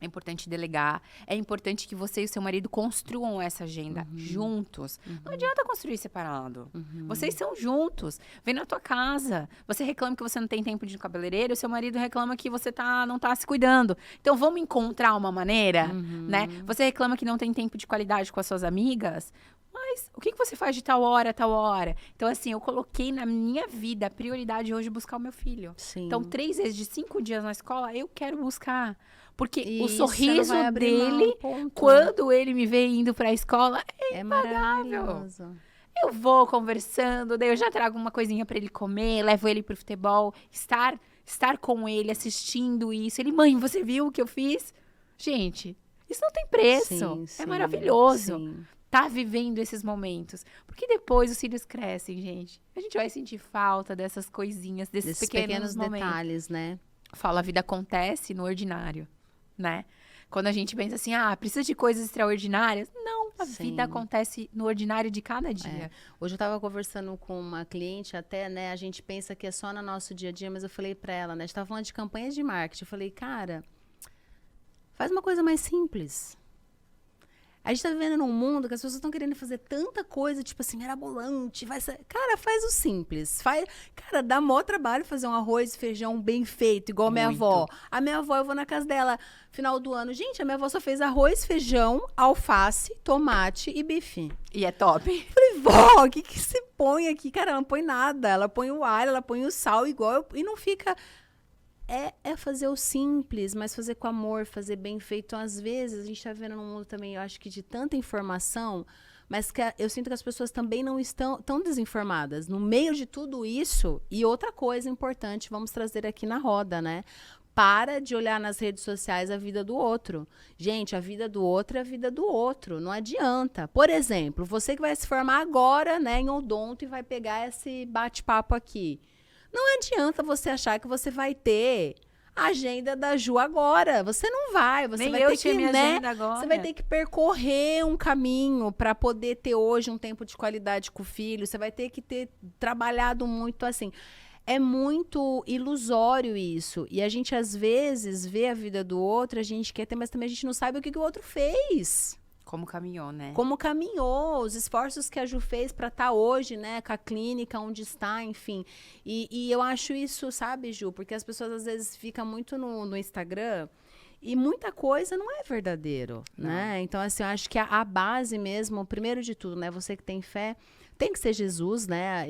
É importante delegar. É importante que você e o seu marido construam essa agenda juntos. Não adianta construir separado. Vocês são juntos. Vem na tua casa. Você reclama que você não tem tempo de ir no cabeleireiro, o seu marido reclama que você não tá se cuidando. Então, vamos encontrar uma maneira, né? Você reclama que não tem tempo de qualidade com as suas amigas, mas o que você faz de tal hora a tal hora? Então, assim, eu coloquei na minha vida a prioridade hoje buscar o meu filho. Sim. Então, 3 vezes de 5 dias na escola, eu quero buscar. Porque E o você sorriso não vai abrir mão, dele, ponto. quando ele me vê indo pra escola, É maravilhoso. eu vou conversando, daí eu já trago uma coisinha pra ele comer, levo ele pro futebol, estar com ele, assistindo isso. Ele, mãe, você viu o que eu fiz? Gente, isso não tem preço. Sim, é maravilhoso. Sim. Tá vivendo esses momentos. Porque depois os filhos crescem, gente. A gente vai sentir falta dessas coisinhas, desses pequenos momentos. Detalhes, né? Fala, a vida acontece no ordinário, né? Quando a gente pensa assim, precisa de coisas extraordinárias. Não, a vida acontece no ordinário de cada dia. Hoje eu estava conversando com uma cliente até, né? A gente pensa que é só no nosso dia a dia, mas eu falei para ela, né? A gente estava falando de campanhas de marketing. Eu falei, cara, faz uma coisa mais simples. A gente tá vivendo num mundo que as pessoas estão querendo fazer tanta coisa, tipo assim, mirabolante, cara, faz o simples. Cara, dá maior trabalho fazer um arroz e feijão bem feito, igual a minha avó. A minha avó, eu vou na casa dela, final do ano. Gente, a minha avó só fez arroz, feijão, alface, tomate e bife. E é top. Eu falei, vó, o que você põe aqui? Cara, ela não põe nada. Ela põe o alho, ela põe o sal igual, e não fica... É fazer o simples, mas fazer com amor, fazer bem feito. Então, às vezes, a gente está vendo num mundo também, eu acho que de tanta informação, mas que eu sinto que as pessoas também não estão tão desinformadas. No meio de tudo isso, e outra coisa importante, vamos trazer aqui na roda, né? Para de olhar nas redes sociais a vida do outro. Gente, a vida do outro é a vida do outro. Não adianta. Por exemplo, você que vai se formar agora, né, em odonto e vai pegar esse bate-papo aqui. Não adianta você achar que você vai ter a agenda da Ju agora. Você não vai. Você Nem vai eu ter tinha que, minha né? agenda agora. Você vai ter que percorrer um caminho para poder ter hoje um tempo de qualidade com o filho. Você vai ter que ter trabalhado muito assim. É muito ilusório isso. E a gente, às vezes, vê a vida do outro, a gente quer ter, mas também a gente não sabe o que o outro fez. Como caminhou, né? Como caminhou, os esforços que a Ju fez para estar hoje, né, com a clínica onde está, enfim. E eu acho isso, sabe, Ju, porque as pessoas às vezes ficam muito no Instagram e muita coisa não é verdadeiro, né? Então, assim, eu acho que a base mesmo, primeiro de tudo, né, você que tem fé, tem que ser Jesus, né?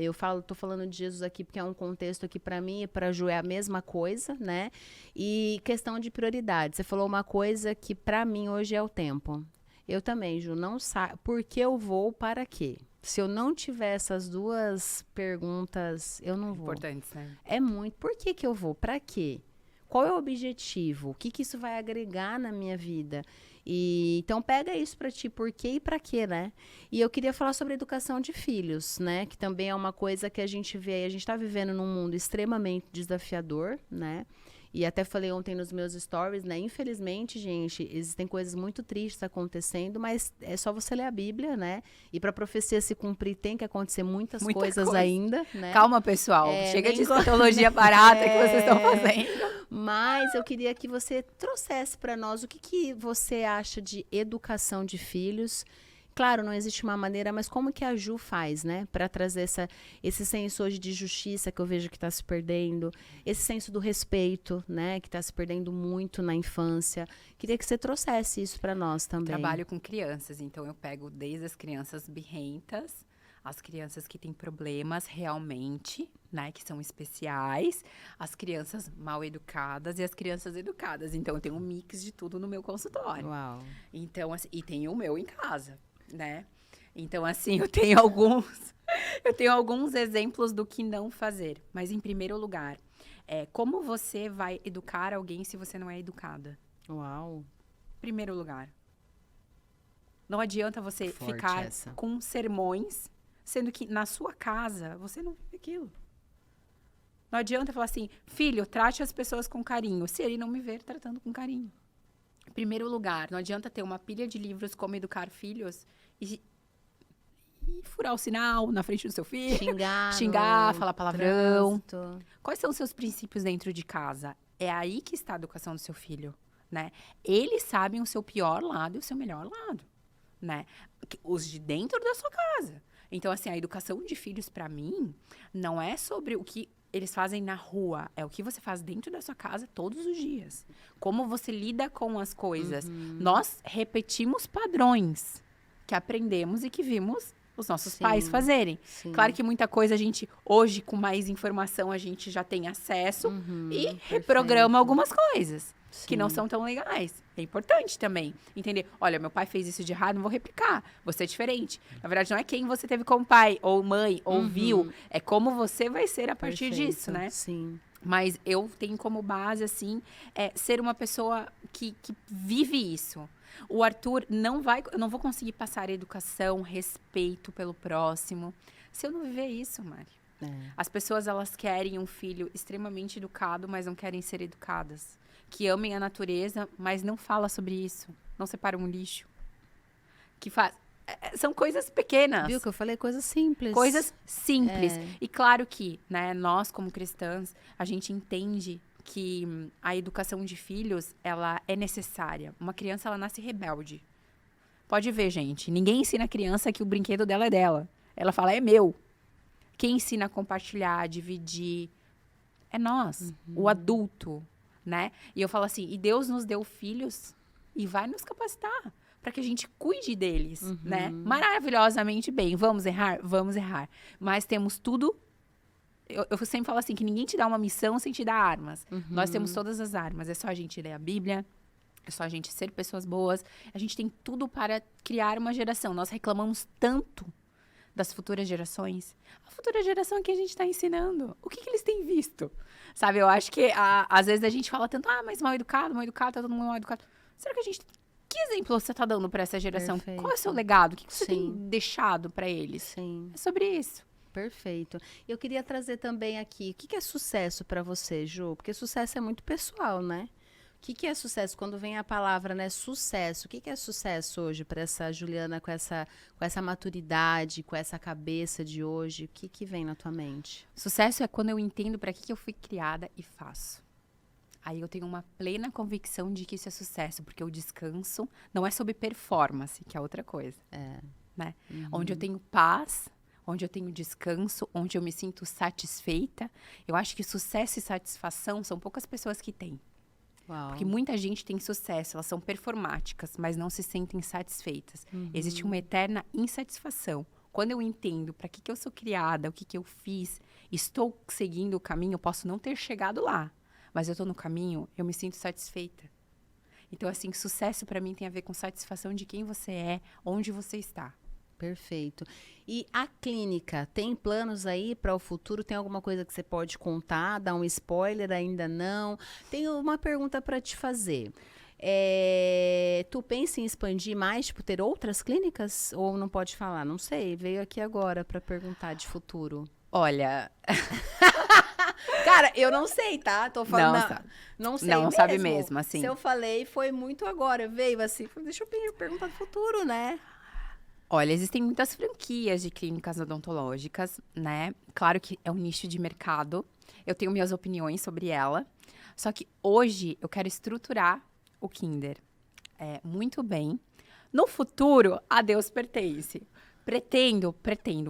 Tô falando de Jesus aqui porque é um contexto aqui para mim e para Ju é a mesma coisa, né? E questão de prioridade. Você falou uma coisa que para mim hoje é o tempo. Eu também, Ju, não sei por que eu vou, para quê? Se eu não tiver essas duas perguntas, eu não vou. Importantes, né? É muito. Por que eu vou? Para quê? Qual é o objetivo? O que isso vai agregar na minha vida? E então pega isso pra ti, por quê e pra quê, né? E eu queria falar sobre a educação de filhos, né? Que também é uma coisa que a gente vê aí, a gente tá vivendo num mundo extremamente desafiador, né? E até falei ontem nos meus stories, né? Infelizmente, gente, existem coisas muito tristes acontecendo, mas é só você ler a Bíblia, né? E para a profecia se cumprir, tem que acontecer muita coisas coisa. Ainda, né? Calma, pessoal. Chega de escatologia barata que vocês estão fazendo. Mas eu queria que você trouxesse para nós o que você acha de educação de filhos. Claro, não existe uma maneira, mas como que a Ju faz, né? Para trazer esse senso hoje de justiça que eu vejo que está se perdendo, esse senso do respeito, né? Que está se perdendo muito na infância. Queria que você trouxesse isso para nós também. Trabalho com crianças, então eu pego desde as crianças birrentas, as crianças que têm problemas realmente, né? Que são especiais, as crianças mal educadas e as crianças educadas. Então eu tenho um mix de tudo no meu consultório. Uau. Então, assim, e tenho o meu em casa. Né? Então, assim, eu tenho alguns exemplos do que não fazer. Mas, em primeiro lugar, como você vai educar alguém se você não é educada? Uau! Primeiro lugar. Não adianta você ficar com sermões, sendo que na sua casa você não vive aquilo. Não adianta falar assim, filho, trate as pessoas com carinho, se ele não me ver tratando com carinho. Em primeiro lugar, não adianta ter uma pilha de livros como educar filhos e furar o sinal na frente do seu filho. Xingar, falar palavrão. Trânsito. Quais são os seus princípios dentro de casa? É aí que está a educação do seu filho, né? Eles sabem o seu pior lado e o seu melhor lado, né? Os de dentro da sua casa. Então, assim, a educação de filhos, para mim, não é sobre o que eles fazem na rua, é o que você faz dentro da sua casa todos os dias. Como você lida com as coisas. Nós repetimos padrões que aprendemos e que vimos os nossos pais fazerem. Sim. Claro que muita coisa a gente, hoje, com mais informação, a gente já tem acesso e reprograma algumas coisas que não são tão legais. É importante também entender. Olha, meu pai fez isso de errado, não vou replicar. Você é diferente. Na verdade, não é quem você teve como pai, ou mãe, ou viu. É como você vai ser a partir disso, né? Sim. Mas eu tenho como base, assim, ser uma pessoa que vive isso. O Arthur eu não vou conseguir passar educação, respeito pelo próximo, se eu não viver isso, Mari. As pessoas, elas querem um filho extremamente educado, mas não querem ser educadas. Que amem a natureza, mas não fala sobre isso. Não separa um lixo. São coisas pequenas. Viu que eu falei? Coisas simples. Coisas simples. E claro que, né, nós como cristãs, a gente entende que a educação de filhos, ela é necessária. Uma criança, ela nasce rebelde. Pode ver, gente. Ninguém ensina a criança que o brinquedo dela é dela. Ela fala, é meu. Quem ensina a compartilhar, a dividir, é nós, o adulto, né? E eu falo assim, e Deus nos deu filhos e vai nos capacitar para que a gente cuide deles, né? Maravilhosamente bem. Vamos errar? Vamos errar. Mas temos tudo. Eu sempre falo assim, que ninguém te dá uma missão sem te dar armas. Nós temos todas as armas. É só a gente ler a Bíblia, é só a gente ser pessoas boas. A gente tem tudo para criar uma geração. Nós reclamamos tanto das futuras gerações. A futura geração é que a gente está ensinando. O que eles têm visto? Sabe, eu acho que às vezes a gente fala tanto, mas mal educado, tá todo mundo mal educado. Será que a gente... Que exemplo você está dando para essa geração? Perfeito. Qual é o seu legado? O que você tem deixado para eles? Sim. É sobre isso. Perfeito. Eu queria trazer também aqui, o que é sucesso para você, Ju? Porque sucesso é muito pessoal, né? O que é sucesso? Quando vem a palavra, né, sucesso, o que é sucesso hoje para essa Juliana com essa maturidade, com essa cabeça de hoje? O que vem na tua mente? Sucesso é quando eu entendo para que eu fui criada e faço. Aí eu tenho uma plena convicção de que isso é sucesso, porque o descanso não é sobre performance, que é outra coisa. Né? Onde eu tenho paz, onde eu tenho descanso, onde eu me sinto satisfeita. Eu acho que sucesso e satisfação são poucas pessoas que têm. Uau. Porque muita gente tem sucesso, elas são performáticas, mas não se sentem satisfeitas. Existe uma eterna insatisfação. Quando eu entendo para que eu sou criada, o que eu fiz, estou seguindo o caminho, eu posso não ter chegado lá, mas eu estou no caminho, eu me sinto satisfeita. Então, assim, sucesso para mim tem a ver com satisfação de quem você é, onde você está. Perfeito. E a clínica, tem planos aí para o futuro? Tem alguma coisa que você pode contar? Dar um spoiler? Ainda não? Tenho uma pergunta para te fazer. Tu pensa em expandir mais, tipo, ter outras clínicas? Ou não pode falar? Não sei, veio aqui agora pra perguntar de futuro. Olha, Cara, eu não sei, tá? Tô falando. Não Não, sabe. não sei Não mesmo. sabe mesmo, assim. Se eu falei, foi muito agora. Veio assim, deixa eu perguntar do futuro, né? olha, existem muitas franquias de clínicas odontológicas, né? Claro que é um nicho de mercado. Eu tenho minhas opiniões sobre ela. Só que hoje eu quero estruturar o Kinder muito bem. No futuro, a Deus pertence. Pretendo,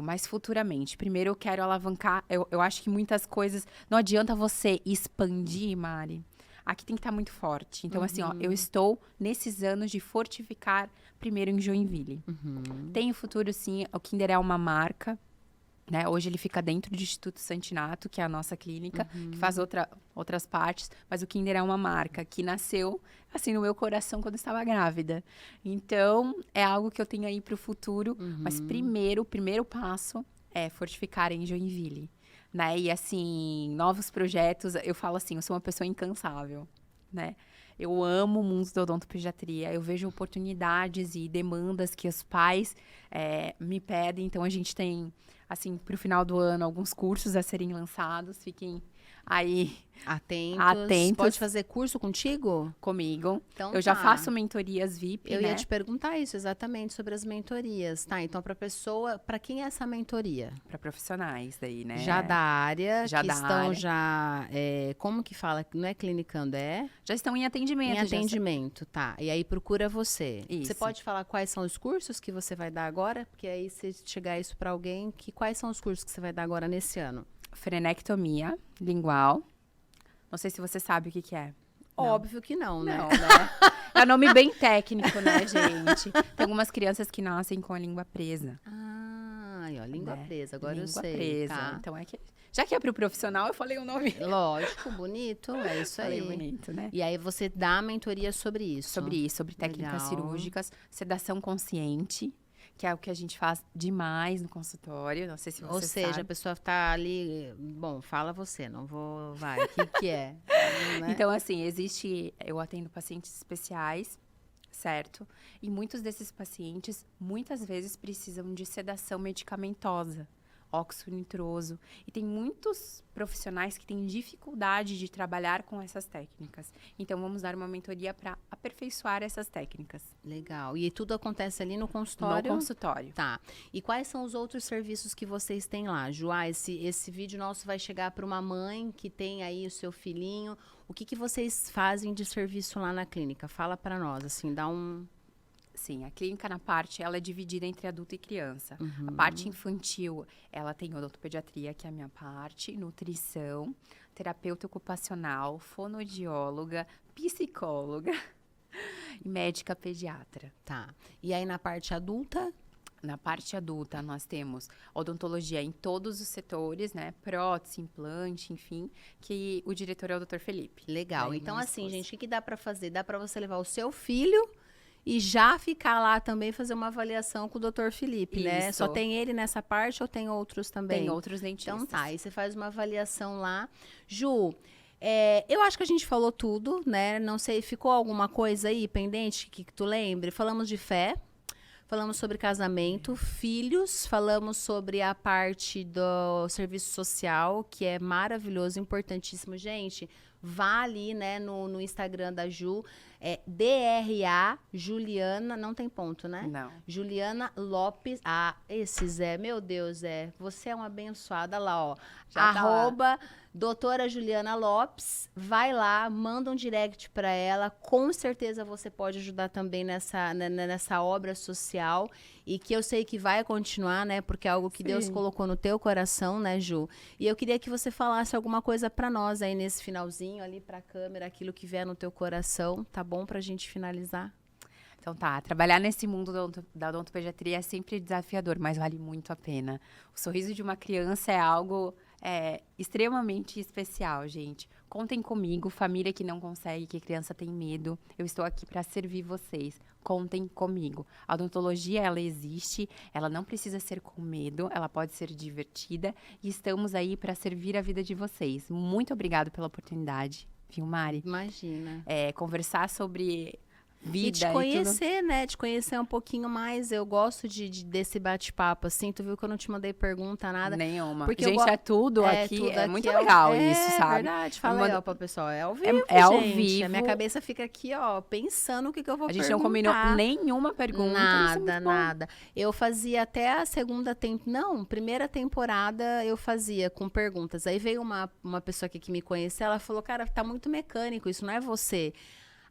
mas futuramente. Primeiro eu quero alavancar. Eu acho que muitas coisas. Não adianta você expandir, Mari. Aqui tem que estar muito forte. Então, assim, ó, eu estou nesses anos de fortificar primeiro em Joinville. Tem o futuro, sim. O Kinder é uma marca. Né? Hoje ele fica dentro do Instituto Santinato, que é a nossa clínica, que faz outras partes, mas o Kinder é uma marca que nasceu, assim, no meu coração quando eu estava grávida. Então, é algo que eu tenho aí para o futuro, mas primeiro, o primeiro passo é fortificar em Joinville. Né? E, assim, novos projetos, eu falo assim, eu sou uma pessoa incansável, né? Eu amo o mundo da odontopediatria, eu vejo oportunidades e demandas que os pais me pedem, então a gente tem, assim, para o final do ano, alguns cursos a serem lançados, fiquem aí atentos. Pode fazer curso contigo? Comigo. Então Eu já tá. faço mentorias VIP, Eu né? ia te perguntar isso exatamente sobre as mentorias. Tá, então pra pessoa, pra quem é essa mentoria? Para profissionais daí, né? Já da área, Já que da estão área. já, como que fala? Não é clinicando, é? Já estão em atendimento. Em atendimento, tá. E aí procura você. Isso. Você pode falar quais são os cursos que você vai dar agora? Porque aí se chegar isso pra alguém, quais são os cursos que você vai dar agora nesse ano? Frenectomia lingual. Não sei se você sabe o que que é. Não. Óbvio que não, né? Não, né? É um nome bem técnico, né, gente? Tem algumas crianças que nascem com a língua presa. Ah, aí, ó, língua né? presa, agora eu Língua sei. presa. Tá. Então é que. Já que é pro profissional, eu falei o nome. Lógico, bonito, é isso Falei aí. bonito, né? E aí você dá a mentoria sobre isso. Sobre isso, sobre técnicas Legal. cirúrgicas, sedação consciente, que é o que a gente faz demais no consultório. Não sei se você Ou seja, a sabe. pessoa tá ali. Bom, fala você, não vou. Vai, o que é? Né? Então, assim, eu atendo pacientes especiais, certo? E muitos desses pacientes, muitas vezes, precisam de sedação medicamentosa, óxido nitroso. E tem muitos profissionais que têm dificuldade de trabalhar com essas técnicas. Então, vamos dar uma mentoria para aperfeiçoar essas técnicas Legal. E tudo acontece ali no consultório? no consultório. Tá. E quais são os outros serviços que vocês têm lá, Ju? Esse vídeo nosso vai chegar para uma mãe que tem aí o seu filhinho. O que vocês fazem de serviço lá na clínica? Fala para nós, assim, dá um... Sim, a clínica na parte, ela é dividida entre adulto e criança. A parte infantil, ela tem odontopediatria, que é a minha parte, nutrição, terapeuta ocupacional, fonoaudióloga, psicóloga e médica pediatra. Tá. E aí na parte adulta? Na parte adulta, nós temos odontologia em todos os setores, né? Prótese, implante, enfim, que o diretor é o Dr. Felipe. Legal. Daí, Então, minha assim, esposa. gente, o que dá para fazer? Dá para você levar o seu filho e já ficar lá também fazer uma avaliação com o Dr. Felipe, né? Isso. Só tem ele nessa parte ou tem outros também? Tem outros dentistas. Então tá, aí você faz uma avaliação lá. Ju, eu acho que a gente falou tudo, né? Não sei, ficou alguma coisa aí pendente que tu lembre? Falamos de fé, falamos sobre casamento, filhos, falamos sobre a parte do serviço social, que é maravilhoso, importantíssimo. Gente, vá ali, né, no Instagram da Ju, DRA Juliana, não tem ponto, né? Não. Juliana Lopes. Ah, esse Zé, meu Deus, Zé, você é uma abençoada lá, ó. Já tá lá. @ doutora Juliana Lopes, vai lá, manda um direct para ela, com certeza você pode ajudar também nessa obra social e que eu sei que vai continuar, né, porque é algo que Deus Sim. colocou no teu coração, né, Ju? E eu queria que você falasse alguma coisa para nós aí nesse finalzinho, ali pra câmera, aquilo que vier no teu coração, tá bom pra gente finalizar? Então tá, trabalhar nesse mundo da odontopediatria é sempre desafiador, mas vale muito a pena. O sorriso de uma criança é algo extremamente especial, gente. Contem comigo, família que não consegue, que criança tem medo. Eu estou aqui para servir vocês. Contem comigo. A odontologia, ela existe, ela não precisa ser com medo, ela pode ser divertida e estamos aí para servir a vida de vocês. Muito obrigada pela oportunidade. viu, Mari? Imagina. Conversar sobre vida E te conhecer, né? Te conhecer um pouquinho mais. Eu gosto desse bate-papo, assim. Tu viu que eu não te mandei pergunta, nada. Nenhuma. Porque gente, tudo aqui. É muito é legal isso, sabe? É verdade. Fala aí, ó, pra pessoal. É ao vivo, é ao gente. vivo. A minha cabeça fica aqui, ó, pensando o que eu vou perguntar. A gente não combinou nenhuma pergunta. Nada. Eu fazia até a primeira temporada eu fazia com perguntas. Aí veio uma pessoa aqui que me conheceu, ela falou, cara, tá muito mecânico, isso não é você.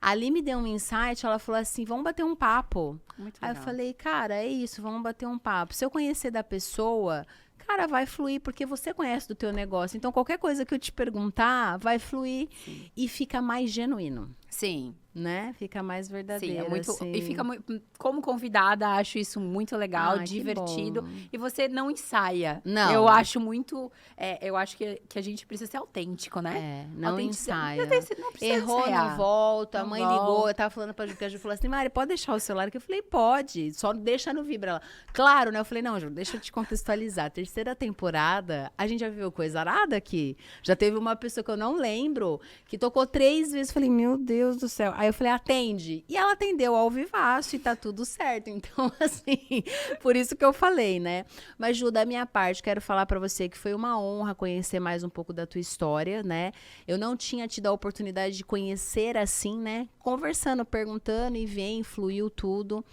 Ali me deu um insight, ela falou assim, vamos bater um papo. Muito Aí legal. eu falei, cara, é isso, vamos bater um papo. Se eu conhecer da pessoa, cara, vai fluir, porque você conhece do teu negócio. Então, qualquer coisa que eu te perguntar, vai fluir e fica mais genuíno. Sim. Né? Fica mais verdadeiro. Sim, é muito. Assim. E fica muito. Como convidada, acho isso muito legal, divertido. E você não ensaia. Não. Eu acho muito. Eu acho que a gente precisa ser autêntico, né? Não ensaia. Não precisa Errou, ensaiar. não volta. A Não mãe volta. ligou, eu tava falando pra Ju, porque a Ju falou assim, Mari, pode deixar o celular aqui? Eu falei, pode, só deixa no vibra. Ela, claro, né? Eu falei, não, Ju, deixa eu te contextualizar. Terceira temporada, a gente já viu coisa arada aqui. Já teve uma pessoa que eu não lembro, que tocou 3 vezes. Falei, meu Deus do céu. Aí eu falei, atende. E ela atendeu ao vivaço e tá tudo certo. Então, assim, por isso que eu falei, né? Mas, Ju, da minha parte, quero falar pra você que foi uma honra conhecer mais um pouco da tua história, né? Eu não tinha tido a oportunidade de conhecer assim, né? Conversando, perguntando e vem, fluiu tudo.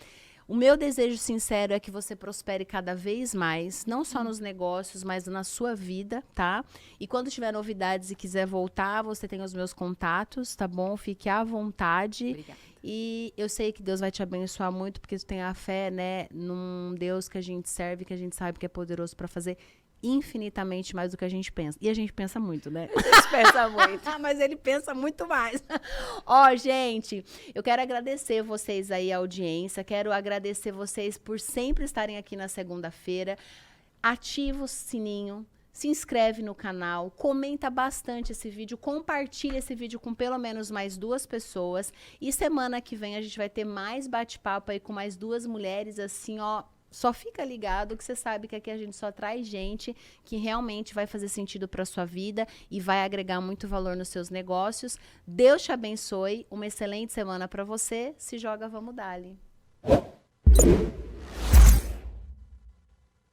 O meu desejo sincero é que você prospere cada vez mais, não só nos negócios, mas na sua vida, tá? E quando tiver novidades e quiser voltar, você tem os meus contatos, tá bom? Fique à vontade. Obrigada. E eu sei que Deus vai te abençoar muito, porque tu tem a fé, né, num Deus que a gente serve, que a gente sabe que é poderoso para fazer infinitamente mais do que a gente pensa. E a gente pensa muito, né? A gente pensa muito. Mas ele pensa muito mais. Ó, gente, eu quero agradecer vocês aí, a audiência. Quero agradecer vocês por sempre estarem aqui na segunda-feira. Ativa o sininho. Se inscreve no canal, comenta bastante esse vídeo, compartilha esse vídeo com pelo menos mais 2 pessoas. E semana que vem a gente vai ter mais bate-papo aí com mais 2 mulheres, assim, ó. Só fica ligado que você sabe que aqui a gente só traz gente que realmente vai fazer sentido para sua vida e vai agregar muito valor nos seus negócios. Deus te abençoe, uma excelente semana para você. Se joga, vamos dali.